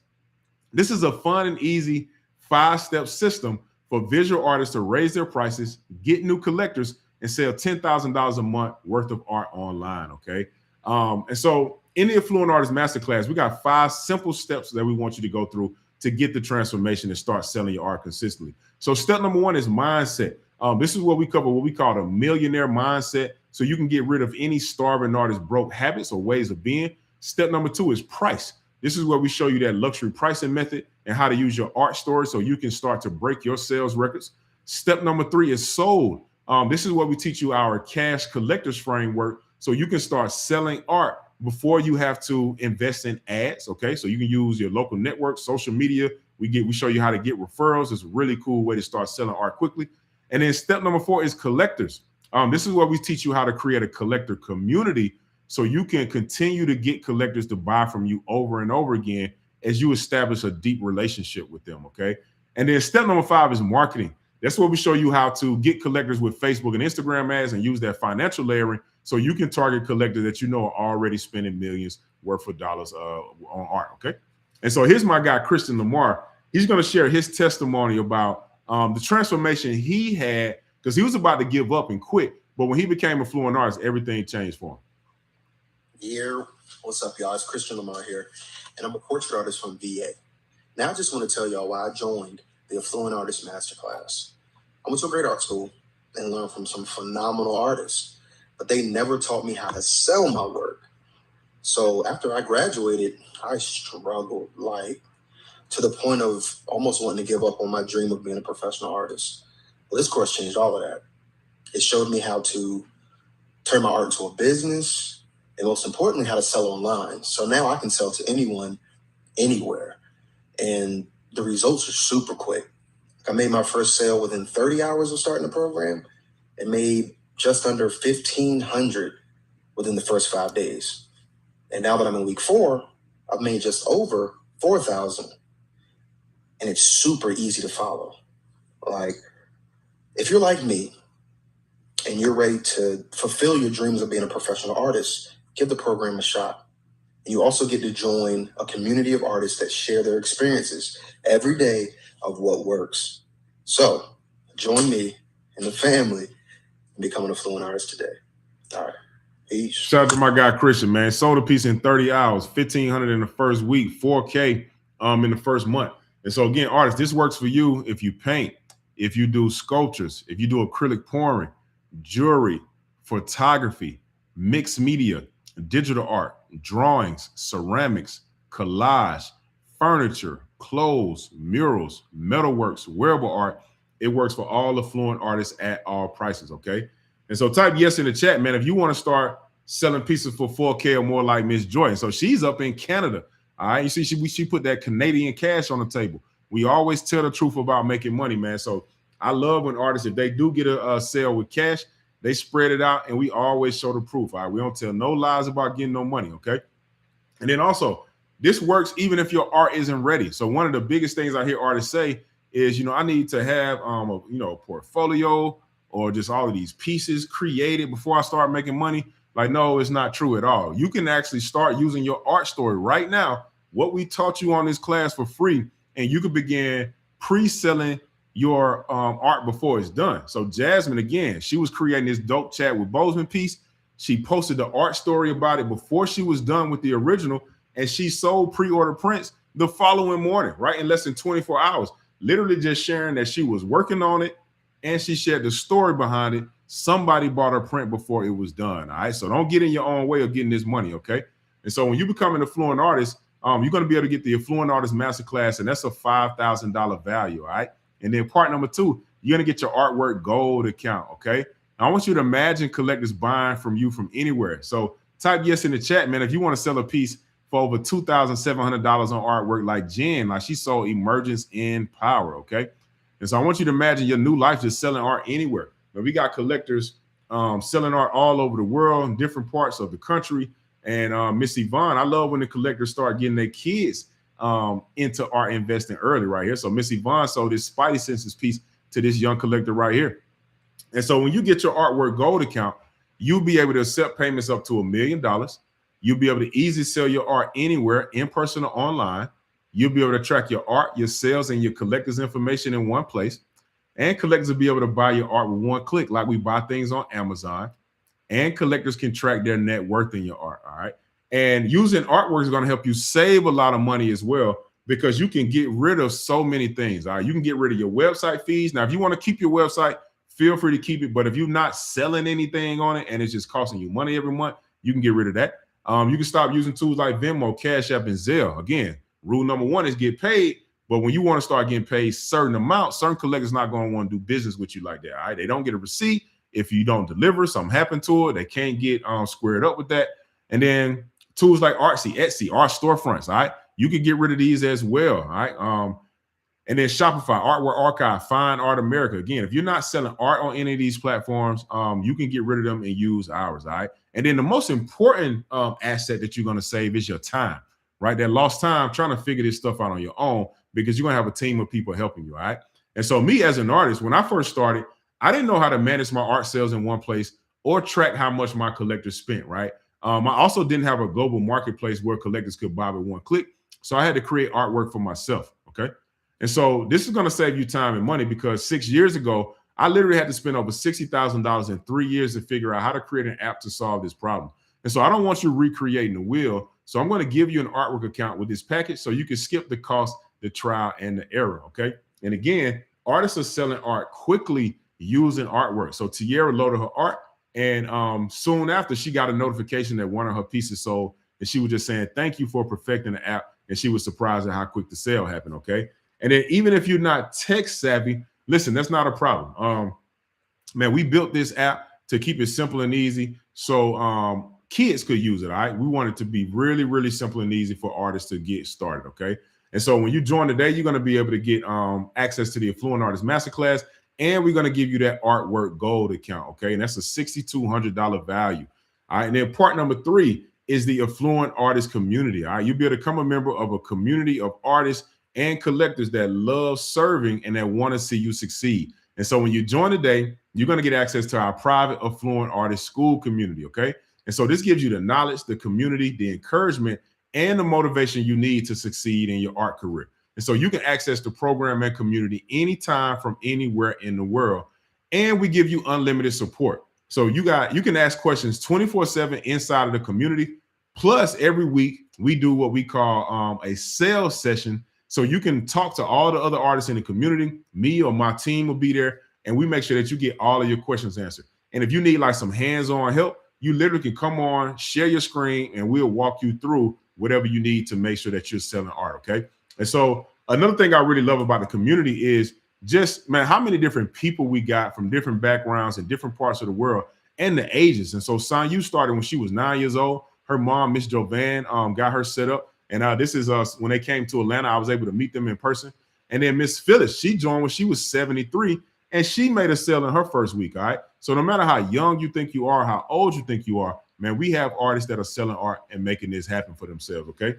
This is a fun and easy 5-step system for visual artists to raise their prices, get new collectors, and sell $10,000 a month worth of art online, okay? And so in the Affluent Artist Masterclass, we got 5 simple steps that we want you to go through to get the transformation and start selling your art consistently. So step number 1 is mindset. This is what we cover, what we call a millionaire mindset, so you can get rid of any starving artist broke habits or ways of being. Step number 2 is price. This is where we show you that luxury pricing method and how to use your art story so you can start to break your sales records. Step number 3 is sold. This is where we teach you our cash collectors framework so you can start selling art before you have to invest in ads, okay? So you can use your local network, social media. We show you how to get referrals. It's a really cool way to start selling art quickly. And then step number 4 is collectors. This is where we teach you how to create a collector community so you can continue to get collectors to buy from you over and over again as you establish a deep relationship with them, okay? And then step number 5 is marketing. That's where we show you how to get collectors with Facebook and Instagram ads and use that financial layering so you can target collectors that you know are already spending millions worth of dollars on art, okay? And so here's my guy, Christian Lamar. He's going to share his testimony about the transformation he had because he was about to give up and quit. But when he became a Affluent Artist, everything changed for him. Yeah, what's up, y'all? It's Christian Lamar here, and I'm a portrait artist from VA. Now, I just want to tell y'all why I joined the Affluent Artist Masterclass. I went to a great art school and learned from some phenomenal artists, but they never taught me how to sell my work. So after I graduated, I struggled, like, to the point of almost wanting to give up on my dream of being a professional artist. Well, this course changed all of that. It showed me how to turn my art into a business, and most importantly, how to sell online. So now I can sell to anyone, anywhere. And the results are super quick. I made my first sale within 30 hours of starting the program and made just under $1,500 within the first 5 days. And now that I'm in week 4, I've made just over $4,000. And it's super easy to follow. Like, if you're like me and you're ready to fulfill your dreams of being a professional artist, give the program a shot. And you also get to join a community of artists that share their experiences every day of what works. So join me and the family and become an Affluent Artist today. All right. Peace. Shout out to my guy, Christian, man. Sold a piece in 30 hours, $1,500 in the first week, $4K in the first month. And so again, artists, this works for you if you paint, if you do sculptures, if you do acrylic pouring, jewelry, photography, mixed media, digital art, drawings, ceramics, collage, furniture, clothes, murals, metalworks, wearable art. It works for all affluent artists at all prices, okay? And so type yes in the chat, man, if you want to start selling pieces for $4K or more like Miss Joy. And so she's up in Canada. All right. You see, she put that Canadian cash on the table. We always tell the truth about making money, man. So I love when artists, if they do get a sale with cash, they spread it out, and we always show the proof. All right. We don't tell no lies about getting no money. Okay. And then also, this works even if your art isn't ready. So one of the biggest things I hear artists say is, I need to have a portfolio or just all of these pieces created before I start making money. Like, no, it's not true at all. You can actually start using your art story right now, what we taught you on this class, for free, and you can begin pre-selling your art before it's done. So Jasmine, again, she was creating this dope Chat with Bozeman piece. She posted the art story about it before she was done with the original, and she sold pre-order prints the following morning, right, in less than 24 hours, literally just sharing that she was working on it, and she shared the story behind it. Somebody bought her print before it was done. All right. So don't get in your own way of getting this money. Okay. And so when you become an affluent artist, you're going to be able to get the Affluent Artist Masterclass, and that's a $5,000 value. All right. And then part number 2, you're going to get your Artwork Gold account. Okay. Now, I want you to imagine collectors buying from you from anywhere. So type yes in the chat, man. If you want to sell a piece for over $2,700 on artwork, like Jen, like she sold Emergence in Power. Okay. And so I want you to imagine your new life just selling art anywhere. Now, we got collectors selling art all over the world in different parts of the country. And Miss Yvonne, I love when the collectors start getting their kids into art investing early right here. So Miss Yvonne sold this Spidey Senses piece to this young collector right here. And so when you get your Artwork Gold account, you'll be able to accept payments up to $1 million. You'll be able to easily sell your art anywhere, in person or online. You'll be able to track your art, your sales, and your collectors information in one place. And collectors will be able to buy your art with one click, like we buy things on Amazon. And collectors can track their net worth in your art. All right. And using artwork is going to help you save a lot of money as well, because you can get rid of so many things. All right. You can get rid of your website fees. Now, if you want to keep your website, feel free to keep it. But if you're not selling anything on it and it's just costing you money every month, you can get rid of that. You can stop using tools like Venmo, Cash App, and Zelle. Again, rule number 1 is get paid. But when you want to start getting paid certain amounts, certain collectors not going to want to do business with you like that. All right. They don't get a receipt. If you don't deliver, something happened to it, they can't get squared up with that. And then tools like Artsy, Etsy, art storefronts. All right. You can get rid of these as well. All right. And then Shopify, Artwork Archive, Fine Art America. Again, if you're not selling art on any of these platforms, you can get rid of them and use ours. All right. And then the most important asset that you're going to save is your time, right? That lost time trying to figure this stuff out on your own, because you're going to have a team of people helping you. All right. And so me as an artist, when I first started, I didn't know how to manage my art sales in one place or track how much my collectors spent, right? I also didn't have a global marketplace where collectors could buy with one click. So I had to create artwork for myself, okay? And so this is going to save you time and money, because 6 years ago, I literally had to spend over $60,000 in 3 years to figure out how to create an app to solve this problem. And so I don't want you recreating the wheel. So I'm going to give you an artwork account with this package so you can skip the cost, the trial, and the error, okay? And again, artists are selling art quickly using artwork. So Tierra loaded her art, and soon after, she got a notification that one of her pieces sold, and she was just saying, thank you for perfecting the app. And she was surprised at how quick the sale happened, okay? And then even if you're not tech savvy, listen, that's not a problem. Man, we built this app to keep it simple and easy so kids could use it, all right? We want it to be really, really simple and easy for artists to get started, okay? And so when you join today, you're going to be able to get access to the Affluent Artist Masterclass, and we're going to give you that Artwork Gold account, okay? And that's a $6,200 value, all right? And then part number 3 is the Affluent Artist Community, all right? You'll be able to become a member of a community of artists and collectors that love serving and that want to see you succeed. And so when you join today, you're going to get access to our private Affluent Artist School community, okay? And so this gives you the knowledge, the community, the encouragement, and the motivation you need to succeed in your art career. And so you can access the program and community anytime from anywhere in the world. And we give you unlimited support. So you can ask questions 24/7 inside of the community. Plus, every week we do what we call a sales session. So you can talk to all the other artists in the community. Me or my team will be there, and we make sure that you get all of your questions answered. And if you need like some hands-on help, you literally can come on, share your screen, and we'll walk you through whatever you need to make sure that you're selling art, okay? And so another thing I really love about the community is just, man, how many different people we got from different backgrounds and different parts of the world and the ages. And so Sanyu started when she was 9 years old. Her mom, Miss Jovan, got her set up. And this is us when they came to Atlanta. I was able to meet them in person. And then Miss Phyllis, she joined when she was 73, and she made a sale in her first week. All right. So no matter how young you think you are, how old you think you are, man, we have artists that are selling art and making this happen for themselves. Okay.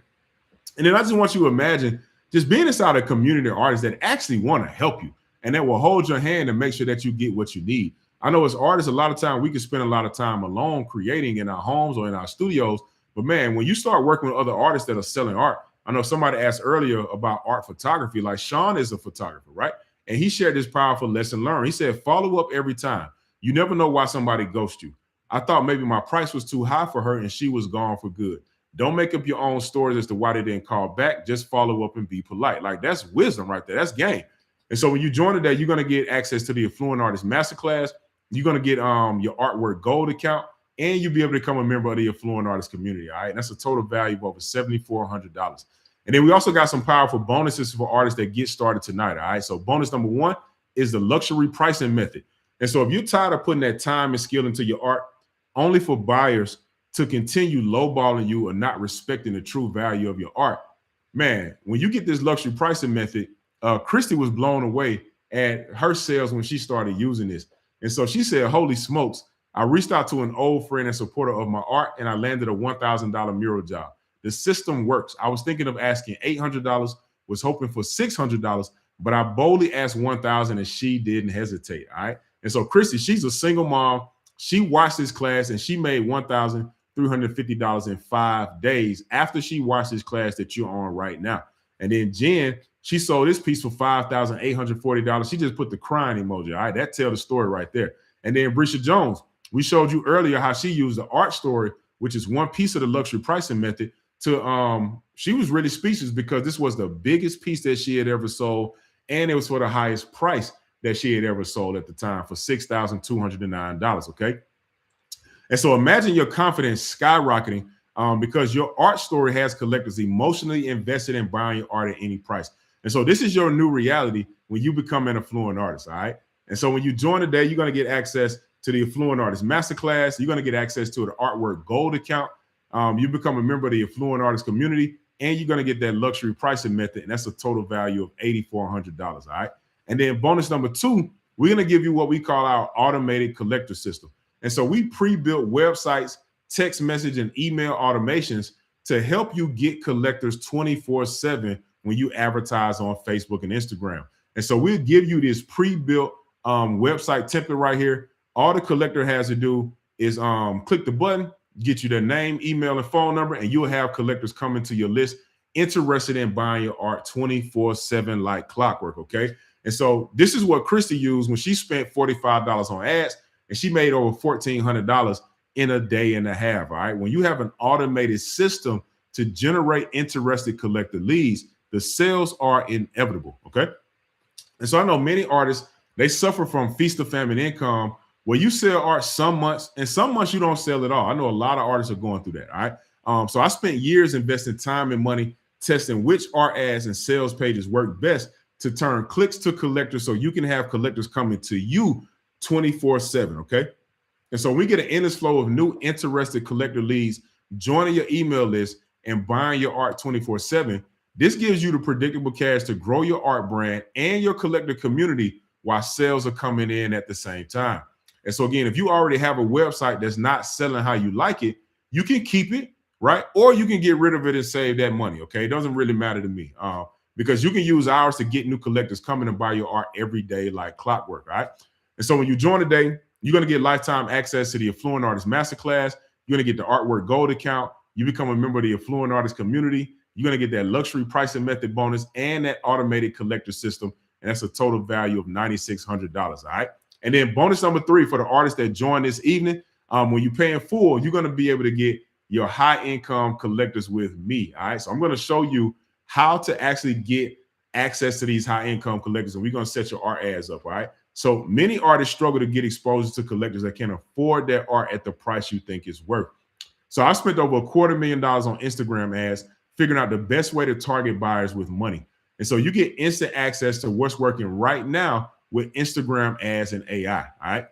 And then I just want you to imagine just being inside a community of artists that actually want to help you and that will hold your hand and make sure that you get what you need. I know as artists, a lot of time we can spend a lot of time alone creating in our homes or in our studios. But man, when you start working with other artists that are selling art, I know somebody asked earlier about art photography. Like Sean is a photographer, right? And he shared this powerful lesson learned. He said, follow up every time. You never know why somebody ghosts you. I thought maybe my price was too high for her and she was gone for good. Don't make up your own stories as to why they didn't call back. Just follow up and be polite. Like that's wisdom right there. That's game. And so when you join today, you're going to get access to the Affluent Artist Masterclass. You're going to get your Artwork Gold account, and you'll be able to become a member of the Affluent Artist community. All right. And that's a total value of over $7,400. And then we also got some powerful bonuses for artists that get started tonight. All right. So bonus number one is the luxury pricing method. And so if you're tired of putting that time and skill into your art, only for buyers to continue lowballing you or not respecting the true value of your art, man, when you get this luxury pricing method, Christy was blown away at her sales when she started using this. And so she said, holy smokes, I reached out to an old friend and supporter of my art, and I landed a $1,000 mural job. The system works. I was thinking of asking $800, was hoping for $600, but I boldly asked $1,000 and she didn't hesitate. All right. And so Christy, she's a single mom. She watched this class and she made $1,350 in 5 days after she watched this class that you're on right now. And then Jen, she sold this piece for $5,840. She just put the crying emoji. All right. That tells the story right there. And then Brisha Jones, we showed you earlier how she used the art story, which is one piece of the luxury pricing method, to she was really speechless because this was the biggest piece that she had ever sold, and it was for the highest price that she had ever sold at the time for $6,209. Okay. And so imagine your confidence skyrocketing because your art story has collectors emotionally invested in buying your art at any price. And so this is your new reality when you become an affluent artist. All right. And so when you join today, you're going to get access to the Affluent Artist Masterclass. You're going to get access to the Artwork Gold account. You become a member of the Affluent Artist community, and you're going to get that luxury pricing method. And that's a total value of $8,400. All right. And then bonus number two, we're going to give you what we call our automated collector system. And so we pre-built websites, text message, and email automations to help you get collectors 24/7 when you advertise on Facebook and Instagram. And so we'll give you this pre-built website template right here. All the collector has to do is click the button, get you their name, email, and phone number, and you'll have collectors coming to your list interested in buying your art 24/7 like clockwork. Okay. And so this is what Christy used when she spent $45 on ads, and she made over $1,400 in a day and a half. All right. When you have an automated system to generate interested collector leads, the sales are inevitable. Okay. And so I know many artists, they suffer from feast of famine income where you sell art some months and some months you don't sell at all. I know a lot of artists are going through that. All right. So I spent years investing time and money testing which art ads and sales pages work best to turn clicks to collectors so you can have collectors coming to you 24/7. Okay. And so we get an endless flow of new interested collector leads joining your email list and buying your art 24/7. This gives you the predictable cash to grow your art brand and your collector community while sales are coming in at the same time. And so again, if you already have a website that's not selling how you like it, you can keep it, right? Or you can get rid of it and save that money. Okay. It doesn't really matter to me because you can use ours to get new collectors coming and buy your art every day like clockwork. Right. And so when you join today, you're going to get lifetime access to the Affluent Artist Masterclass. You're going to get the Artwork Gold account. You become a member of the Affluent Artist community. You're going to get that luxury pricing method bonus and that automated collector system. And that's a total value of $9,600. All right. And then bonus number three for the artists that join this evening, when you pay in full, you're going to be able to get your high income collectors with me. All right. So I'm going to show you how to actually get access to these high income collectors. And we're going to set your art ads up. All right. So many artists struggle to get exposure to collectors that can afford their art at the price you think it's worth. So I spent over $250,000 on Instagram ads, figuring out the best way to target buyers with money. And so you get instant access to what's working right now with Instagram ads and AI. All right.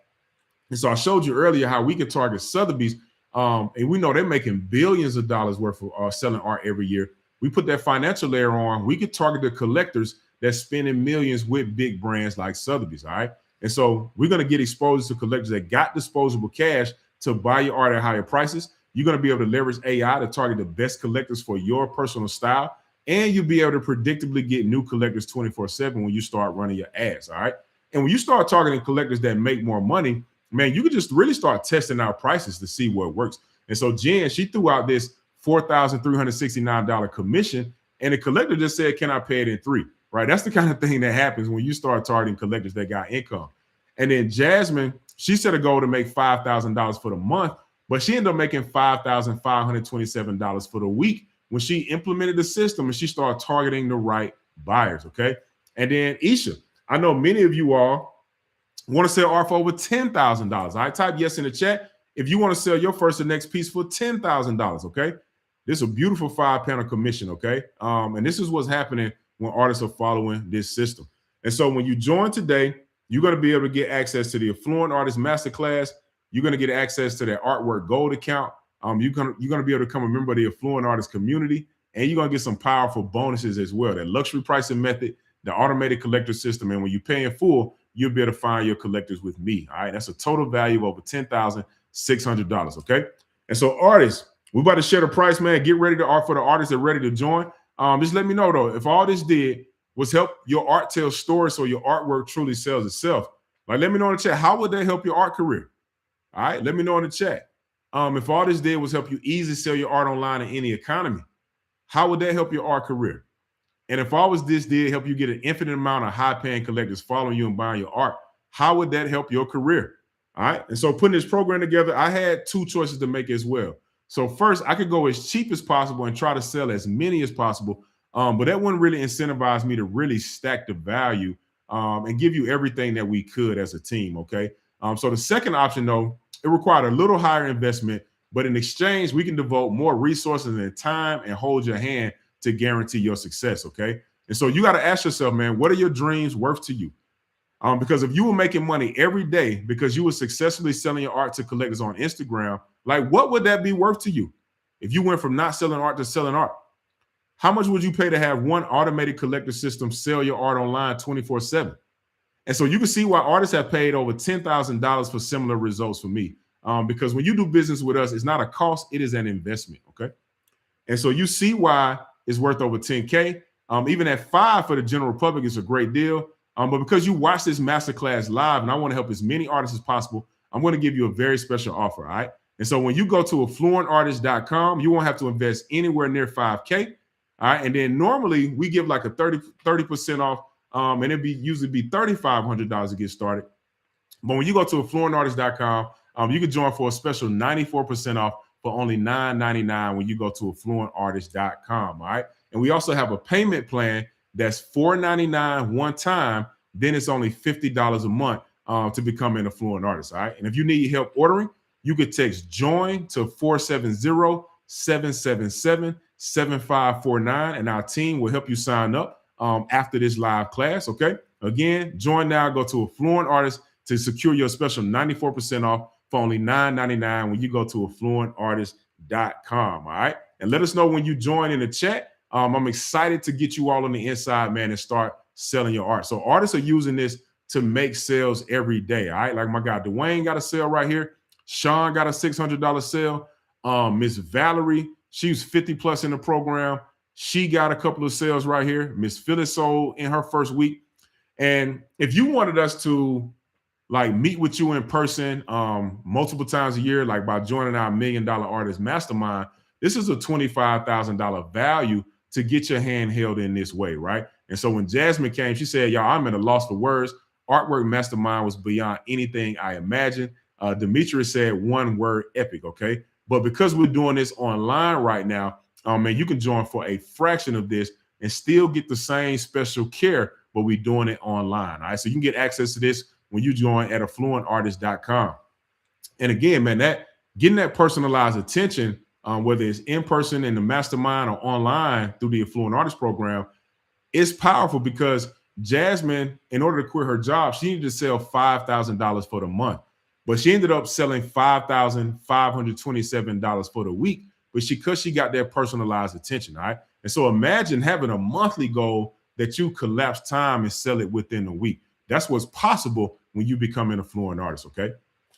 And so I showed you earlier how we can target Sotheby's. And we know they're making billions of dollars worth of selling art every year we put that financial layer on, we could target the collectors that's spending millions with big brands like Sotheby's, all right? And so we're going to get exposed to collectors that got disposable cash to buy your art at higher prices. You're going to be able to leverage AI to target the best collectors for your personal style, and you'll be able to predictably get new collectors 24/7 when you start running your ads, all right? And when you start targeting collectors that make more money, man, you can just really start testing out prices to see what works. And so Jen, she threw out this $4,369 commission, and the collector just said, can I pay it in 3? Right? That's the kind of thing that happens when you start targeting collectors that got income. And then Jasmine, she set a goal to make $5,000 for the month, but she ended up making $5,527 for the week when she implemented the system and she started targeting the right buyers, okay? And then Isha, I know many of you all want to sell art for over $10,000. I type yes in the chat if you want to sell your first and next piece for $10,000, okay? This is a beautiful 5-panel commission, okay? And this is what's happening when artists are following this system. And so when you join today, you're going to be able to get access to the Affluent Artist Masterclass. You're going to get access to their Artwork Gold account. You're going to be able to become a member of the Affluent Artist community, and you're going to get some powerful bonuses as well. That luxury pricing method, the automated collector system, and when you pay in full, you'll be able to find your collectors with me. All right, that's a total value of over $10,600. Okay, and so artists, we're about to share the price, man. Get ready to art for the artists that are ready to join. Just let me know though, if all this did was help your art tell stories so your artwork truly sells itself. Like, let me know in the chat, how would that help your art career? All right, let me know in the chat. If all this did was help you easily sell your art online in any economy, how would that help your art career? And if all this did help you get an infinite amount of high-paying collectors following you and buying your art, how would that help your career? All right, and so putting this program together, I had 2 choices to make as well. So first, I could go as cheap as possible and try to sell as many as possible, but that wouldn't really incentivize me to really stack the value and give you everything that we could as a team, okay? So the second option, though, it required a little higher investment, but in exchange, we can devote more resources and time and hold your hand to guarantee your success, okay? And so you got to ask yourself, man, what are your dreams worth to you? Because if you were making money every day because you were successfully selling your art to collectors on Instagram, like what would that be worth to you? If you went from not selling art to selling art, how much would you pay to have one automated collector system sell your art online 24/7? And so you can see why artists have paid over $10,000 for similar results for me. Because when you do business with us, it's not a cost, it is an investment, okay? And so you see why it's worth over 10K. Even at 5 for the general public is a great deal. But because you watch this masterclass live and I want to help as many artists as possible, I'm going to give you a very special offer, all right? And so when you go to affluentartist.com, you won't have to invest anywhere near 5K, all right? And then normally we give like a 30% off, and it'd usually be $3,500 to get started. But when you go to affluentartist.com, you can join for a special 94% off for only $9.99 when you go to affluentartist.com, all right? And we also have a payment plan that's $4.99 one time, then it's only $50 a month to become an affluent artist, all right? And if you need help ordering, you could text JOIN to 470-777-7549, and our team will help you sign up after this live class, okay? Again, join now, go to Affluent Artist to secure your special 94% off for only $9.99 when you go to affluentartist.com, all right? And let us know when you join in the chat. I'm excited to get you all on the inside, man, and start selling your art. So artists are using this to make sales every day, all right? Like my guy, Dwayne got a sale right here. Sean got a $600 sale. Miss Valerie, she's 50 plus in the program. She got a couple of sales right here. Miss Phyllis sold in her first week. And if you wanted us to like meet with you in person multiple times a year, like by joining our $1 Million Artist Mastermind, this is a $25,000 value to get your hand held in this way, right? And so when Jasmine came, she said, y'all, I'm at a loss for words. Artwork Mastermind was beyond anything I imagined. Demetrius said one word, epic, okay? But because we're doing this online right now, man, you can join for a fraction of this and still get the same special care, but we're doing it online, all right? So you can get access to this when you join at affluentartist.com. And again, man, that getting that personalized attention, whether it's in person in the mastermind or online through the Affluent Artist program, is powerful because Jasmine, in order to quit her job, she needed to sell $5,000 for the month, but she ended up selling $5,527 for the week. But because she got that personalized attention, all right? And so imagine having a monthly goal that you collapse time and sell it within a week. That's what's possible when you become an affluent artist, okay?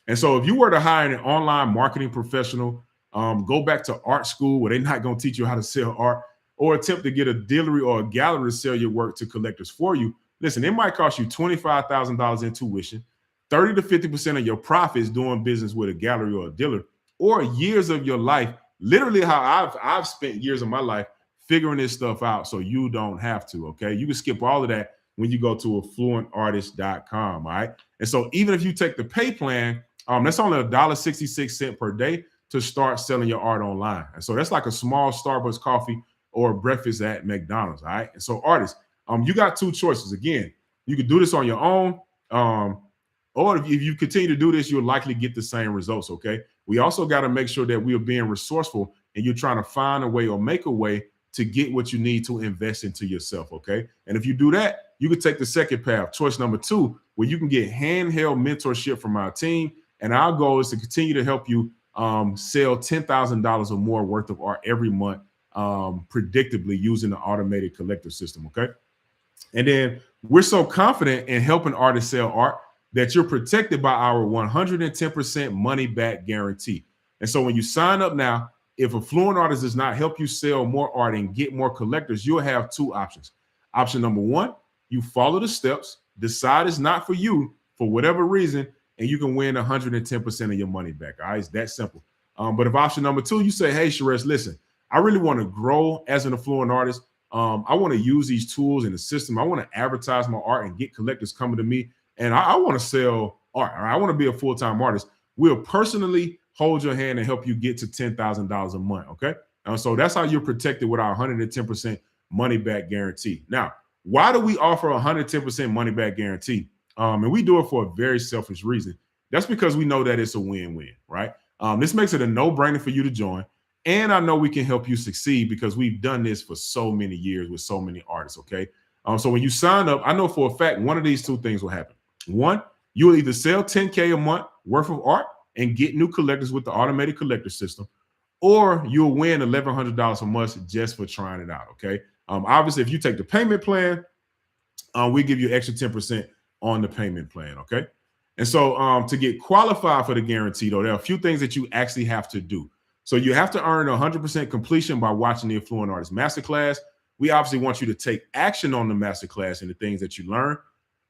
And so if you were to hire an online marketing professional, go back to art school where they're not going to teach you how to sell art, or attempt to get a dealery or a gallery to sell your work to collectors for you, listen, it might cost you $25,000 in tuition, 30 to 50% of your profits doing business with a gallery or a dealer, or years of your life. Literally how I've spent years of my life figuring this stuff out so you don't have to, okay? You can skip all of that when you go to affluentartist.com, all right? And so even if you take the pay plan, that's only $1.66 per day to start selling your art online. And so that's like a small Starbucks coffee or breakfast at McDonald's, all right? And so artists, you got two choices. Again, you can do this on your own, or if you continue to do this, you'll likely get the same results, okay? We also got to make sure that we are being resourceful and you're trying to find a way or make a way to get what you need to invest into yourself, okay? And if you do that, you can take the second path, choice number 2, where you can get handheld mentorship from our team. And our goal is to continue to help you sell $10,000 or more worth of art every month, predictably using the automated collector system, okay? And then we're so confident in helping artists sell art that you're protected by our 110% money back guarantee. And so when you sign up now, if Affluent Artist does not help you sell more art and get more collectors, you'll have two options. Option number 1, you follow the steps, decide it's not for you for whatever reason, and you can win 110% of your money back. All right, it's that simple. But if option number 2, you say, hey, Sherez, listen, I really want to grow as an affluent artist. I want to use these tools in the system. I want to advertise my art and get collectors coming to me. And I want to sell art. Or I want to be a full-time artist. We'll personally hold your hand and help you get to $10,000 a month, okay? So that's how you're protected with our 110% money back guarantee. Now, why do we offer a 110% money back guarantee? And we do it for a very selfish reason. That's because we know that it's a win-win, right? This makes it a no-brainer for you to join. And I know we can help you succeed because we've done this for so many years with so many artists, okay? So when you sign up, I know for a fact one of these two things will happen. 1, you will either sell $10K a month worth of art and get new collectors with the automated collector system, or you'll win $1,100 a month just for trying it out, okay? Obviously, if you take the payment plan, we give you extra 10% on the payment plan, okay? And so to get qualified for the guarantee, though, there are a few things that you actually have to do. So you have to earn 100% completion by watching the Affluent Artist Masterclass. We obviously want you to take action on the masterclass and the things that you learn.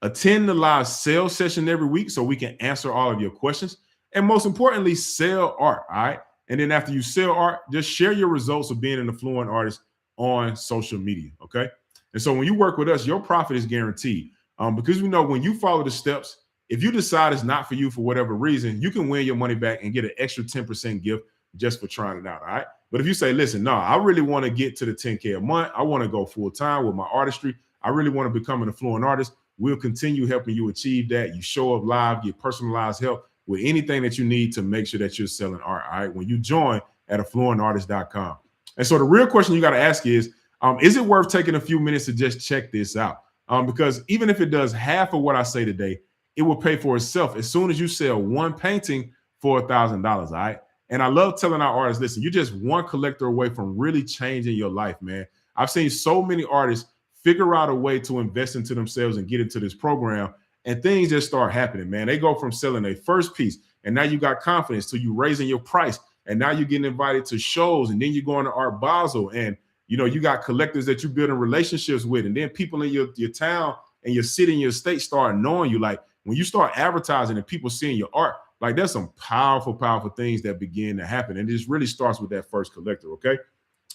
Attend the live sales session every week so we can answer all of your questions. And most importantly, sell art, all right? And then after you sell art, just share your results of being an affluent artist on social media, okay? And so when you work with us, your profit is guaranteed because we know when you follow the steps, if you decide it's not for you for whatever reason, you can win your money back and get an extra 10% gift just for trying it out, all right? But if you say, listen, no, I really want to get to the 10K a month. I want to go full time with my artistry. I really want to become an affluent artist. We'll continue helping you achieve that. You show up live, get personalized help with anything that you need to make sure that you're selling art, all right? When you join at affluentartist.com. And so the real question you got to ask is it worth taking a few minutes to just check this out? Because even if it does half of what I say today, it will pay for itself as soon as you sell one painting for $1,000, all right? And I love telling our artists, listen, you're just one collector away from really changing your life, man. I've seen so many artists figure out a way to invest into themselves and get into this program, and things just start happening, man. They go from selling a first piece, and now you got confidence, to you raising your price, and now you're getting invited to shows, and then you're going to Art Basel, and you got collectors that you're building relationships with, and then people in your town and your city and your state start knowing you. Like when you start advertising and people seeing your art, like there's some powerful, powerful things that begin to happen. And it just really starts with that first collector, okay?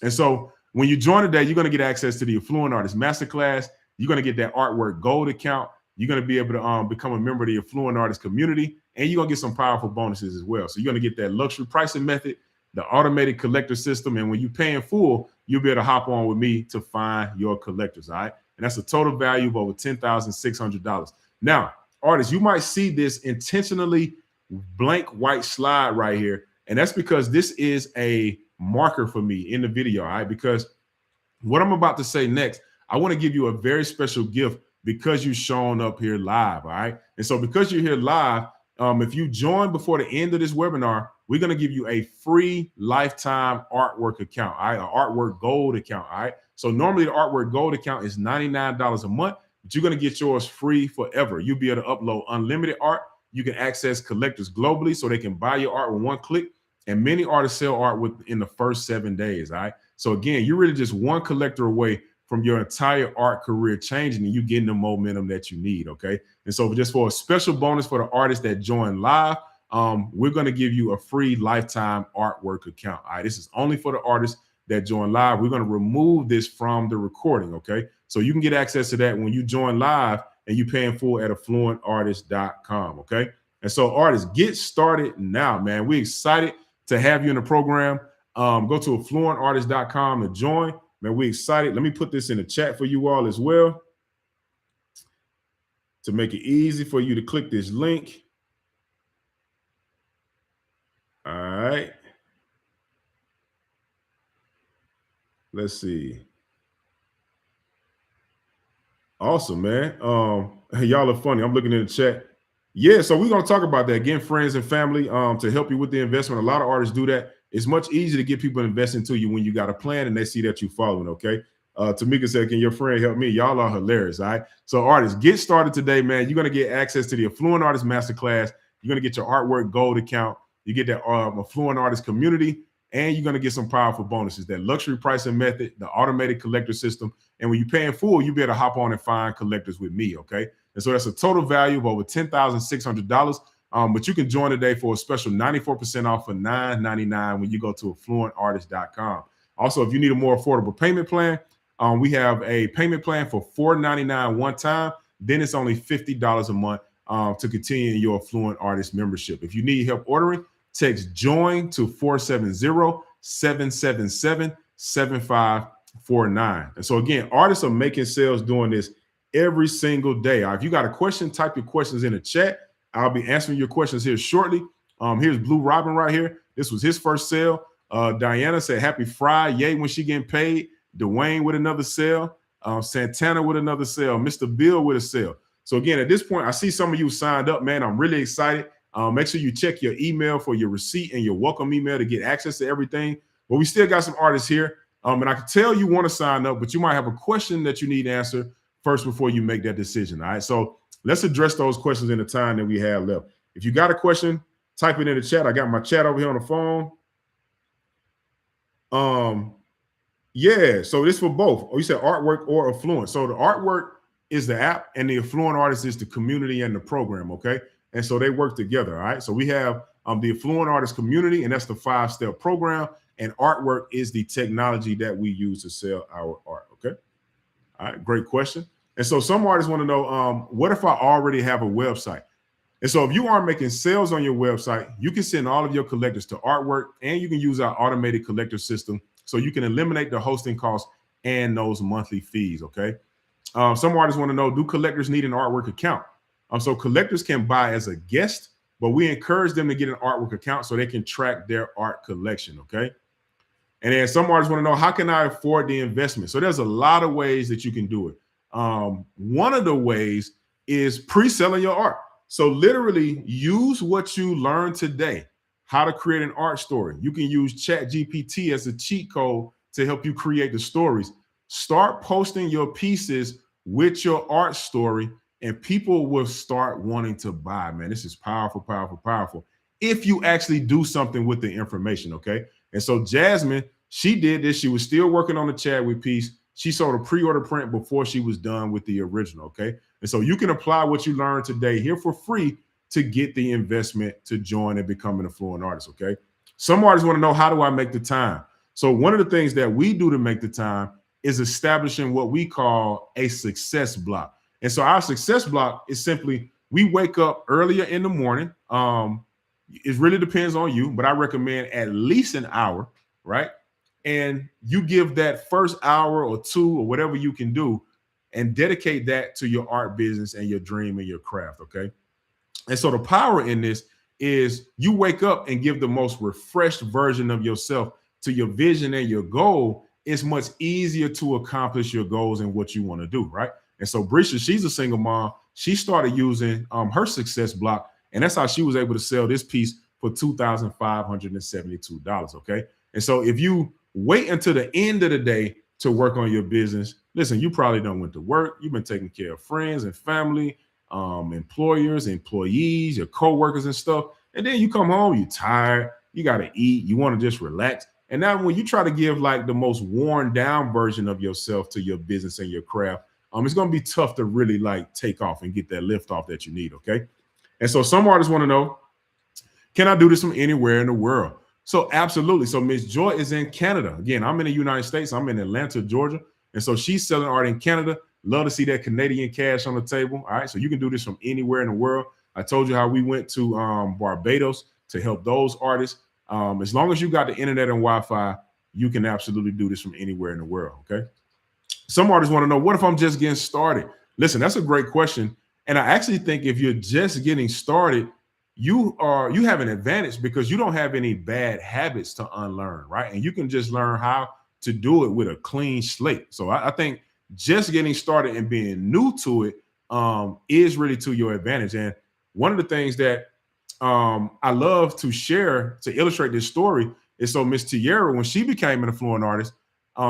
And so when you join today, you're going to get access to the Affluent Artist Masterclass. You're going to get that Artwork Gold account. You're going to be able to become a member of the Affluent Artist community, and you're going to get some powerful bonuses as well. So you're going to get that luxury pricing method, the automated collector system, and when you pay in full, you'll be able to hop on with me to find your collectors, all right? And that's a total value of over $10,600. Now, artists, you might see this intentionally blank white slide right here, and that's because this is a marker for me in the video, all right? Because what I'm about to say next, I want to give you a very special gift because you've shown up here live, all right? And so because you're here live, if you join before the end of this webinar, we're going to give you a free lifetime artwork account, all right? An Artwork Gold account, all right? So normally the Artwork Gold account is $99 a month, but you're going to get yours free forever. You'll be able to upload unlimited art. You can access collectors globally so they can buy your art with one click. And many artists sell art within the first 7 days. All right. So again, you're really just one collector away from your entire art career changing and you getting the momentum that you need. Okay. And so just for a special bonus for the artists that join live, we're going to give you a free lifetime Artwork account. All right. This is only for the artists that join live. We're going to remove this from the recording. Okay. So you can get access to that when you join live and you pay in full at affluentartist.com. Okay. And so artists, get started now, man. We're excited to have you in the program. Go to affluentartist.com to join. Man, we're excited. Let me put this in the chat for you all as well to make it easy for you to click this link. All right. Let's see. Awesome, man. Y'all are funny. I'm looking in the chat. Yeah, so we're going to talk about that. Getting friends and family to help you with the investment. A lot of artists do that. It's much easier to get people to invest into you when you got a plan and they see that you're following, okay? Tamika said, can your friend help me? Y'all are hilarious, all right? So artists, get started today, man. You're going to get access to the Affluent Artist Masterclass. You're going to get your Artwork Gold account. You get that Affluent Artist community, and you're going to get some powerful bonuses, that luxury pricing method, the automated collector system. And when you pay in full, you better hop on and find collectors with me, okay? And so that's a total value of over $10,600. But you can join today for a special 94% off for $9.99 when you go to affluentartist.com. Also, if you need a more affordable payment plan, we have a payment plan for $4.99 one time. Then it's only $50 a month to continue your Affluent Artist membership. If you need help ordering, text JOIN to 470-777-7549. And so again, artists are making sales doing this every single day. If you got a question, type your questions in the chat. I'll be answering your questions here shortly. Here's Blue Robin right here. This was his first sale. Diana said, happy Friday. Yay, when she getting paid. Dwayne with another sale. Santana with another sale. Mr. Bill with a sale. So again, at this point, I see some of you signed up, man. I'm really excited. Make sure you check your email for your receipt and your welcome email to get access to everything. But we still got some artists here. And I can tell you want to sign up, but you might have a question that you need answered first before you make that decision. All right. So let's address those questions in the time that we have left. If you got a question, type it in the chat. I got my chat over here on the phone. Yeah, so this for both. Oh, you said Artwork or Affluent. So the Artwork is the app and the Affluent Artist is the community and the program, okay? And so they work together, all right? So we have the Affluent Artist community, and that's the 5-step program, and Artwork is the technology that we use to sell our art, okay? All right, great question. And so some artists want to know, what if I already have a website? And so if you are making sales on your website, you can send all of your collectors to Artwork, and you can use our automated collector system so you can eliminate the hosting costs and those monthly fees, okay? Some artists want to know, do collectors need an Artwork account? So collectors can buy as a guest, but we encourage them to get an Artwork account so they can track their art collection, okay? And then some artists want to know, how can I afford the investment? So there's a lot of ways that you can do it. One of the ways is pre-selling your art. So literally use what you learned today, how to create an art story. You can use ChatGPT as a cheat code to help you create the stories. Start posting your pieces with your art story, and people will start wanting to buy, man. This is powerful, powerful, powerful. If you actually do something with the information, okay? And so Jasmine, she did this. She was still working on the Chadwick piece. She sold a pre-order print before she was done with the original, okay? And so you can apply what you learned today here for free to get the investment to join and become an Affluent Artist, okay? Some artists want to know, how do I make the time? So one of the things that we do to make the time is establishing what we call a success block. And so our success block is simply, we wake up earlier in the morning. It really depends on you, but I recommend at least an hour, right? And you give that first hour or two or whatever you can do and dedicate that to your art business and your dream and your craft, okay? And so the power in this is you wake up and give the most refreshed version of yourself to your vision and your goal. It's much easier to accomplish your goals and what you want to do, right? And so Brisha, she's a single mom. She started using her success block, and that's how she was able to sell this piece for $2,572, okay? And so if you wait until the end of the day to work on your business. Listen, you probably done went to work. You've been taking care of friends and family, employers, employees, your coworkers and stuff. And then you come home, you're tired, you got to eat, you want to just relax. And now when you try to give like the most worn down version of yourself to your business and your craft, it's going to be tough to really like take off and get that lift off that you need. Okay. And so some artists want to know, can I do this from anywhere in the world? So absolutely. So Miss Joy is in Canada. Again, I'm in the United States. I'm in Atlanta, Georgia. And so she's selling art in Canada. Love to see that Canadian cash on the table. All right. So you can do this from anywhere in the world. I told you how we went to Barbados to help those artists. As long as you got the internet and Wi-Fi, you can absolutely do this from anywhere in the world. Okay. Some artists want to know, what if I'm just getting started? Listen, that's a great question. And I actually think if you're just getting started, you have an advantage because you don't have any bad habits to unlearn, right? And you can just learn how to do it with a clean slate. So I think just getting started and being new to it is really to your advantage. And one of the things that I love to share to illustrate this story is, so Miss Tierra, when she became an affluent artist,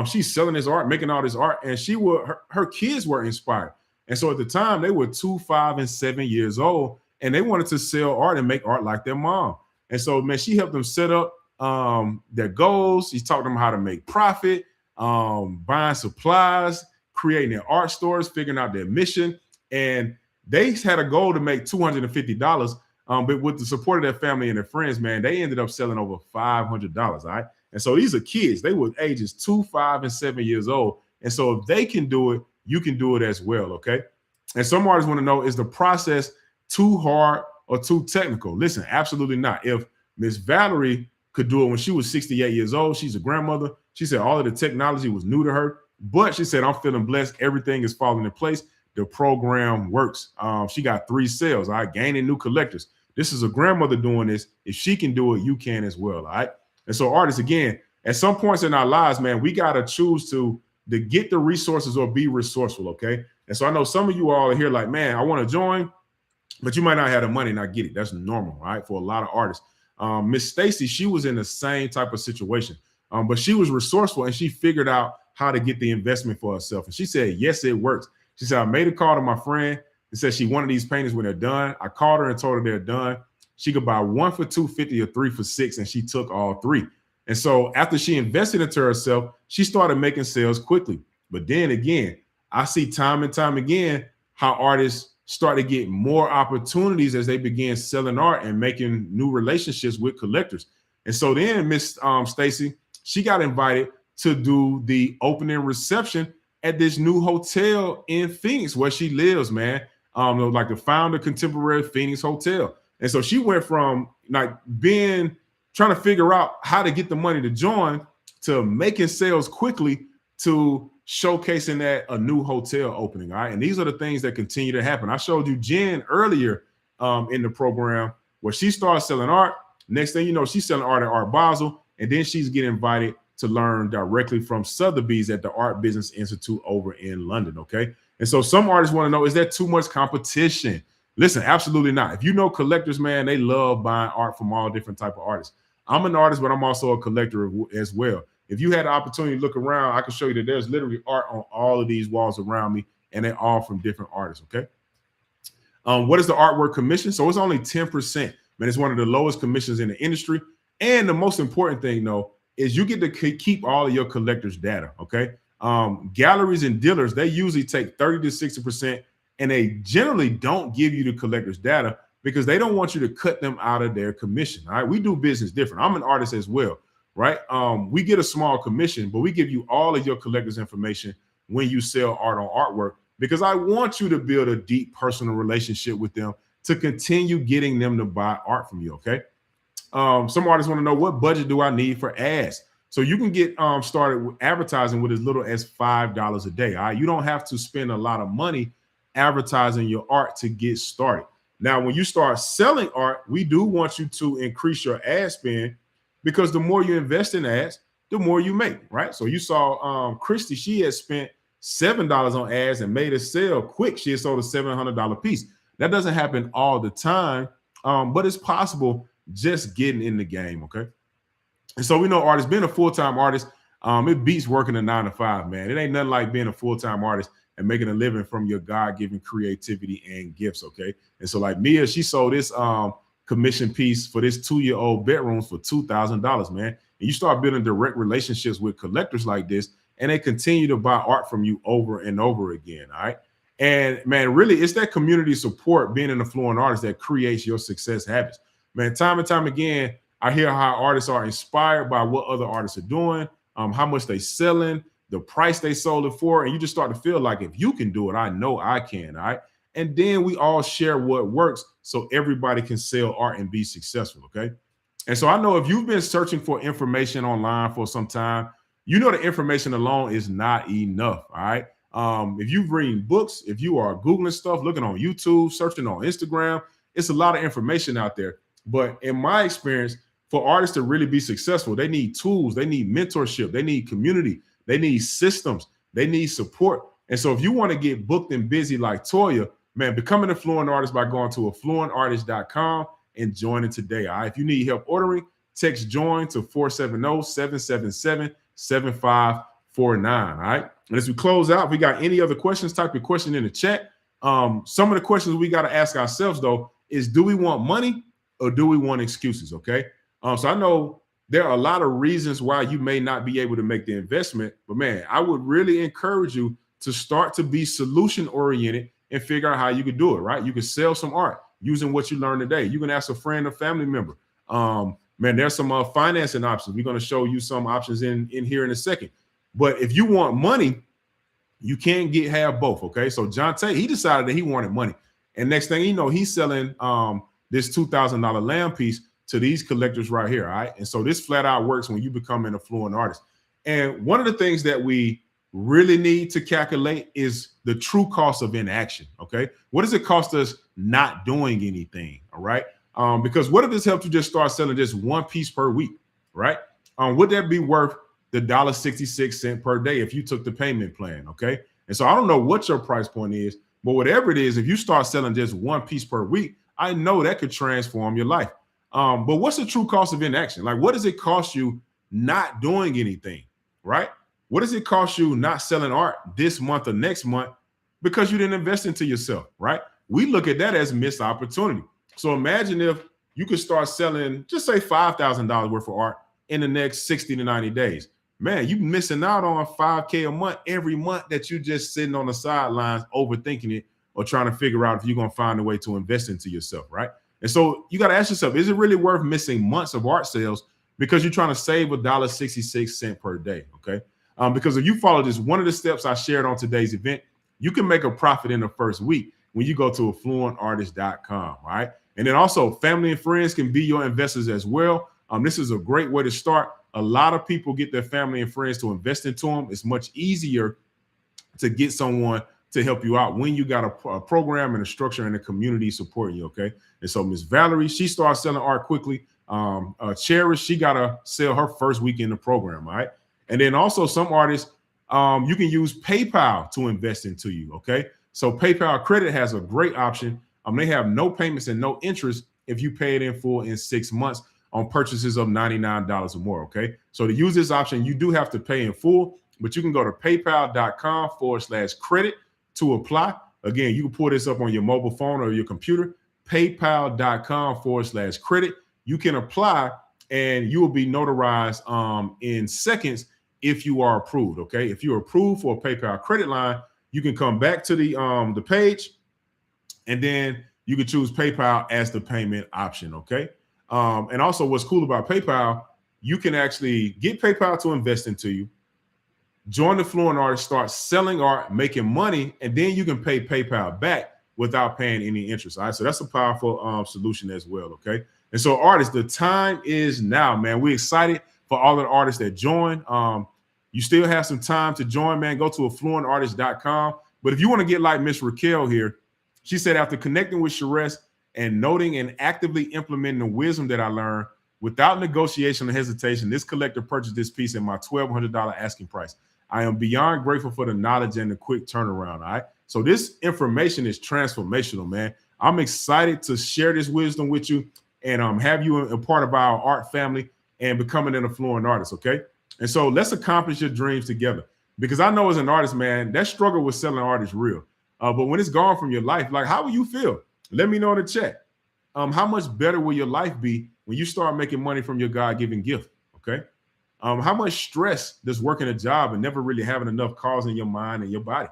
she's selling this art, making all this art, and her kids were inspired. And so at the time, they were 2, 5, and 7 years old, and they wanted to sell art and make art like their mom. And so, man, she helped them set up their goals. She taught them how to make profit, buying supplies, creating their art stores, figuring out their mission. And they had a goal to make $250. But with the support of their family and their friends, man, they ended up selling over $500. All right. And so these are kids. They were ages 2, 5, and 7 years old. And so if they can do it, you can do it as well. Okay. And some artists want to know, is the process too hard or too technical? Listen, absolutely not. If Miss Valerie could do it when she was 68 years old, she's a grandmother. She said all of the technology was new to her, but she said, I'm feeling blessed. Everything is falling in place. The program works. She got 3 sales. All right. Gaining new collectors. This is a grandmother doing this. If she can do it, you can as well. All right. And so artists, again, at some points in our lives, man, we got to choose to get the resources or be resourceful. Okay. And so I know some of you all are here like, man, I want to join, but you might not have the money and not get it. That's normal, right? For a lot of artists. Miss Stacy, she was in the same type of situation, but she was resourceful and she figured out how to get the investment for herself. And she said, yes, it works. She said, I made a call to my friend and said she wanted these paintings when they're done. I called her and told her they're done. She could buy 1 for $250 or 3 for $6, and she took all 3. And so after she invested into herself, she started making sales quickly. But then again, I see time and time again how artists start to get more opportunities as they begin selling art and making new relationships with collectors. And so then Miss Stacy, she got invited to do the opening reception at this new hotel in Phoenix where she lives, man. Like the Founder Contemporary Phoenix Hotel. And so she went from like trying to figure out how to get the money to join to making sales quickly to showcasing at a new hotel opening. All right. And these are the things that continue to happen. I showed you Jen earlier in the program where she started selling art. Next thing you know, she's selling art at Art Basel. And then she's getting invited to learn directly from Sotheby's at the Art Business Institute over in London. Okay. And so some artists want to know, is there too much competition? Listen, absolutely not. If you know collectors, man, they love buying art from all different type of artists. I'm an artist, but I'm also a collector as well. If you had the opportunity to look around, I can show you that there's literally art on all of these walls around me, and they're all from different artists, okay? What is the artwork commission? So it's only 10%. Man, it's one of the lowest commissions in the industry. And the most important thing, though, is you get to keep all of your collectors' data, okay? Galleries and dealers, they usually take 30 to 60%, and they generally don't give you the collectors' data because they don't want you to cut them out of their commission. All right, we do business different. I'm an artist as well, right? We get a small commission, but we give you all of your collectors' information when you sell art on Artwork because I want you to build a deep personal relationship with them to continue getting them to buy art from you, okay? Some artists want to know, what budget do I need for ads? So you can get started with advertising with as little as $5 a day. All right, you don't have to spend a lot of money advertising your art to get started. Now, when you start selling art, we do want you to increase your ad spend because the more you invest in ads, the more you make, right? So you saw Christy, she had spent $7 on ads and made a sale quick. She had sold a $700 piece. That doesn't happen all the time, but it's possible just getting in the game, okay? And so we know artists, being a full-time artist, It beats working a 9-to-5, man. It ain't nothing like being a full-time artist and making a living from your God-given creativity and gifts, okay? And so like Mia, she sold this commission piece for this 2-year-old bedrooms for $2,000, man. And you start building direct relationships with collectors like this, and they continue to buy art from you over and over again, all right? And man, really, it's that community support, being an affluent artist, that creates your success habits. Man, time and time again, I hear how artists are inspired by what other artists are doing, how much they selling, the price they sold it for, and you just start to feel like, if you can do it, I know I can, all right? And then we all share what works so everybody can sell art and be successful, okay? And so I know if you've been searching for information online for some time, you know the information alone is not enough, all right? If you've read books, if you are Googling stuff, looking on YouTube, searching on Instagram, it's a lot of information out there. But in my experience, for artists to really be successful, they need tools, they need mentorship, they need community, they need systems, they need support. And so if you want to get booked and busy like Toya, man, become an affluent artist by going to affluentartist.com and joining today. All right. If you need help ordering, text join to 470-777-7549. All right. And as we close out, if we got any other questions, type your question in the chat. Some of the questions we got to ask ourselves, though, is do we want money or do we want excuses? Okay. So I know there are a lot of reasons why you may not be able to make the investment, but man, I would really encourage you to start to be solution oriented and figure out how you could do it, right? You can sell some art using what you learned today. You can ask a friend or family member. Man, there's some financing options. We're going to show you some options in here in a second. But if you want money, you can't have both, okay? So John Tate, he decided that he wanted money. And next thing you know, he's selling this $2,000 lamb piece to these collectors right here, all right? And so this flat out works when you become an affluent artist. And one of the things that we really need to calculate is the true cost of inaction, okay? What does it cost us not doing anything, all right? Because what if this helped you just start selling just one piece per week, right? Would that be worth the $1.66 per day if you took the payment plan, okay? And so I don't know what your price point is, but whatever it is, if you start selling just one piece per week, I know that could transform your life. But what's the true cost of inaction? Like, what does it cost you not doing anything, right? What does it cost you not selling art this month or next month because you didn't invest into yourself, right? We look at that as missed opportunity. So imagine if you could start selling, just say $5,000 worth of art in the next 60 to 90 days. Man, you're missing out on $5K a month every month that you just sitting on the sidelines overthinking it or trying to figure out if you're going to find a way to invest into yourself, right? And so you got to ask yourself, is it really worth missing months of art sales because you're trying to save $1.66 per day, okay? Because if you follow this, one of the steps I shared on today's event, you can make a profit in the first week when you go to affluentartist.com, all right? And then also family and friends can be your investors as well. This is a great way to start. A lot of people get their family and friends to invest into them. It's much easier to get someone to help you out when you got a program and a structure and a community supporting you, okay? And so Miss Valerie, she started selling art quickly. Cherish, she got to sell her first week in the program, all right? And then also some artists, you can use PayPal to invest into you, okay? So PayPal Credit has a great option. They have no payments and no interest if you pay it in full in 6 months on purchases of $99 or more, okay? So to use this option, you do have to pay in full, but you can go to paypal.com/credit to apply. Again, you can pull this up on your mobile phone or your computer, paypal.com/credit. You can apply and you will be notarized in seconds if you are approved, okay? If you're approved for a PayPal credit line, you can come back to the page and then you can choose PayPal as the payment option, okay? And also what's cool about PayPal, you can actually get PayPal to invest into you, join the Affluent Artist, start selling art, making money, and then you can pay PayPal back without paying any interest, all right? So that's a powerful solution as well, okay? And so artists, the time is now, man. We're excited for all the artists that join. You still have some time to join, man. Go to affluentartist.com. But if you want to get like Miss Raquel here, she said, after connecting with Sherez and noting and actively implementing the wisdom that I learned without negotiation or hesitation, this collector purchased this piece at my $1,200 asking price. I am beyond grateful for the knowledge and the quick turnaround, all right? So this information is transformational, man. I'm excited to share this wisdom with you and have you a part of our art family and becoming an affluent artist, okay? And so let's accomplish your dreams together. Because I know as an artist, man, that struggle with selling art is real. But when it's gone from your life, like, how will you feel? Let me know in the chat. How much better will your life be when you start making money from your God-given gift? Okay. How much stress does working a job and never really having enough calls in your mind and your body?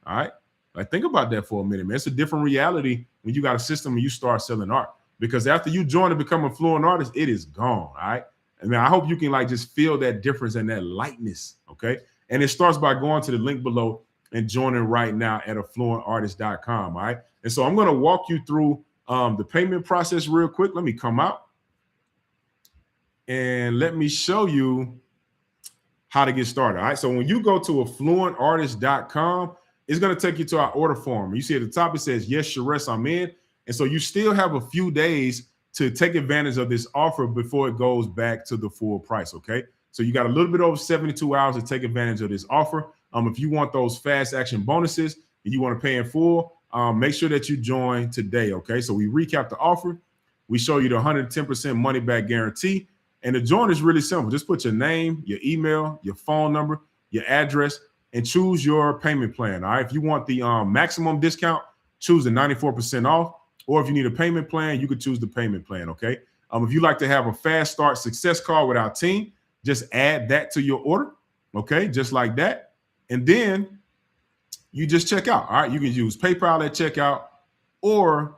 All right. Like, think about that for a minute, man. It's a different reality when you got a system and you start selling art. Because after you join to become a fluent artist, it is gone. All right. I mean, I hope you can like just feel that difference and that lightness. Okay. And it starts by going to the link below and joining right now at affluentartist.com. All right. And so I'm going to walk you through the payment process real quick. Let me come out and let me show you how to get started. All right. So when you go to affluentartist.com, it's going to take you to our order form. You see at the top, it says, yes, Sharess, I'm in. And so you still have a few days to take advantage of this offer before it goes back to the full price. Okay. So you got a little bit over 72 hours to take advantage of this offer. If you want those fast action bonuses and you want to pay in full, make sure that you join today. Okay. So we recap the offer. We show you the 110% money back guarantee. And the join is really simple. Just put your name, your email, your phone number, your address, and choose your payment plan. All right. If you want the maximum discount, choose the 94% off. Or if you need a payment plan, you could choose the payment plan. Okay. If you like to have a fast start success call with our team, just add that to your order. Okay. Just like that. And then you just check out. All right. You can use PayPal at checkout, or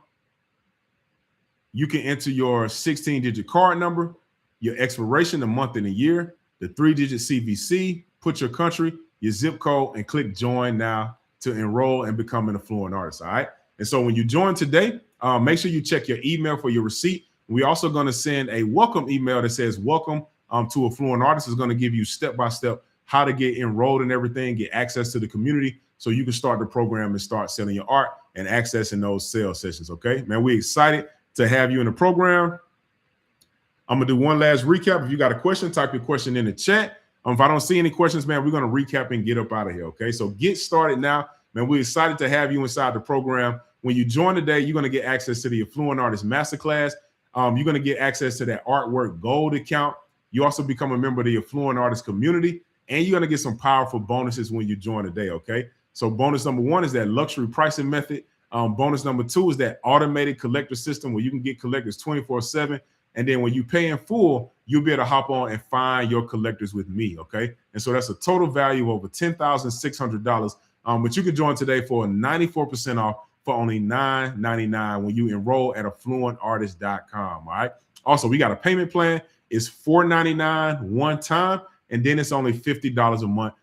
you can enter your 16-digit card number, your expiration, the month and the year, the 3-digit CVC, put your country, your zip code, and click join now to enroll and become an affluent artist. All right. And so when you join today, make sure you check your email for your receipt. We're also going to send a welcome email that says welcome to Affluent Artist. Is going to give you step-by-step how to get enrolled and everything, get access to the community so you can start the program and start selling your art and accessing those sales sessions. Okay, man, we're excited to have you in the program. I'm going to do one last recap. If you got a question, type your question in the chat. If I don't see any questions, man, we're going to recap and get up out of here. Okay, so get started now. Man, we're excited to have you inside the program. When you join today, you're going to get access to the Affluent Artist Masterclass. You're going to get access to that Artwork Gold account. You also become a member of the Affluent Artist community, and you're going to get some powerful bonuses when you join today, okay? So bonus number 1 is that luxury pricing method. Bonus number 2 is that automated collector system where you can get collectors 24/7. And then when you pay in full, you'll be able to hop on and find your collectors with me, okay? And so that's a total value of over $10,600. But you can join today for 94% off for only $9.99 when you enroll at affluentartist.com. All right. Also, we got a payment plan. It's $4.99 one time, and then it's only $50 a month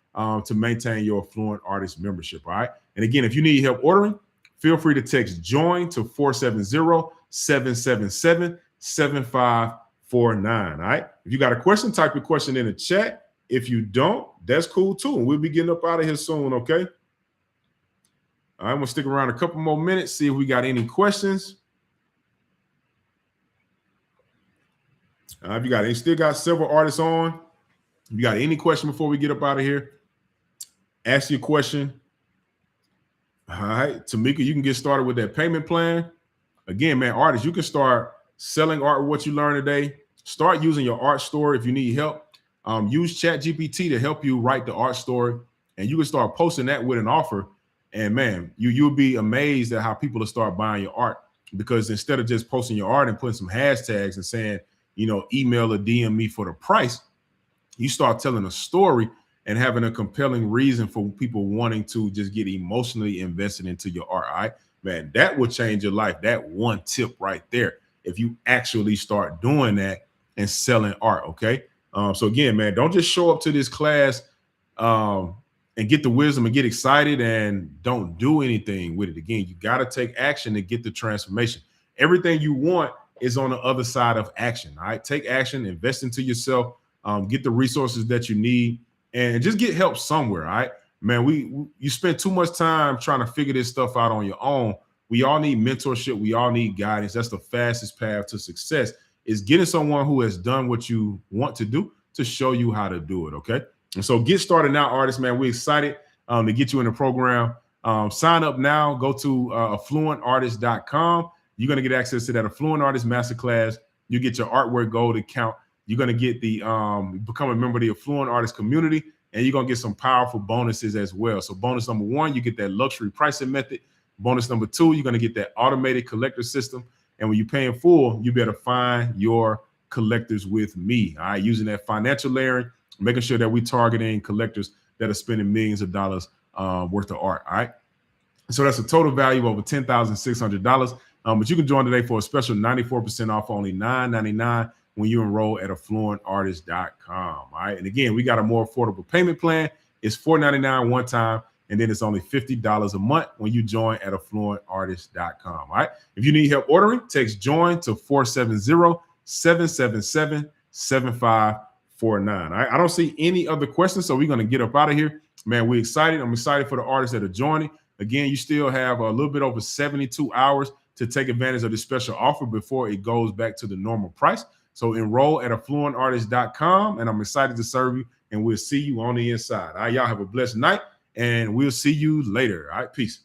to maintain your Affluent Artist membership. All right. And again, if you need help ordering, feel free to text JOIN to 470-777-7549. All right. If you got a question, type your question in the chat. If you don't, that's cool too. And we'll be getting up out of here soon. Okay. All right, I'm going to stick around a couple more minutes, see if we got any questions. If you got any, still got several artists on. If you got any question before we get up out of here, ask your question. All right, Tamika, you can get started with that payment plan. Again, man, artists, you can start selling art with what you learned today. Start using your art story if you need help. Use ChatGPT to help you write the art story, and you can start posting that with an offer. And man, you'll be amazed at how people will start buying your art, because instead of just posting your art and putting some hashtags and saying, you know, email or DM me for the price, you start telling a story and having a compelling reason for people wanting to just get emotionally invested into your art. All right, man, that will change your life. That one tip right there, if you actually start doing that and selling art. Okay. So again, man, don't just show up to this class and get the wisdom and get excited and don't do anything with it. Again, you got to take action to get the transformation. Everything you want is on the other side of action. All right. Take action, invest into yourself, get the resources that you need, and just get help somewhere. All right, man, you spend too much time trying to figure this stuff out on your own. We all need mentorship. We all need guidance. That's the fastest path to success, is getting someone who has done what you want to do to show you how to do it. Okay. And so get started now, artists, man. We're excited to get you in the program. Sign up now. Go to affluentartist.com. You're going to get access to that Affluent Artist Masterclass. You get your Artwork Gold account. you're going to get the become a member of the Affluent Artist community, and you're going to get some powerful bonuses as well. So bonus number 1, you get that luxury pricing method. Bonus number 2, you're going to get that automated collector system. And when you pay in full, you better find your collectors with me. All right, using that financial layering, making sure that we're targeting collectors that are spending millions of dollars worth of art. All right. So that's a total value of over $10,600. But you can join today for a special 94% off, only $9.99 when you enroll at affluentartist.com. All right. And again, we got a more affordable payment plan. It's $4.99 one time, and then it's only $50 a month when you join at affluentartist.com. All right. If you need help ordering, text JOIN to 470-777-7549. All right. I don't see any other questions, so we're going to get up out of here. Man, we're excited. I'm excited for the artists that are joining. Again, you still have a little bit over 72 hours to take advantage of this special offer before it goes back to the normal price. So enroll at affluentartist.com, and I'm excited to serve you, and we'll see you on the inside. All right, y'all have a blessed night, and we'll see you later. All right, peace.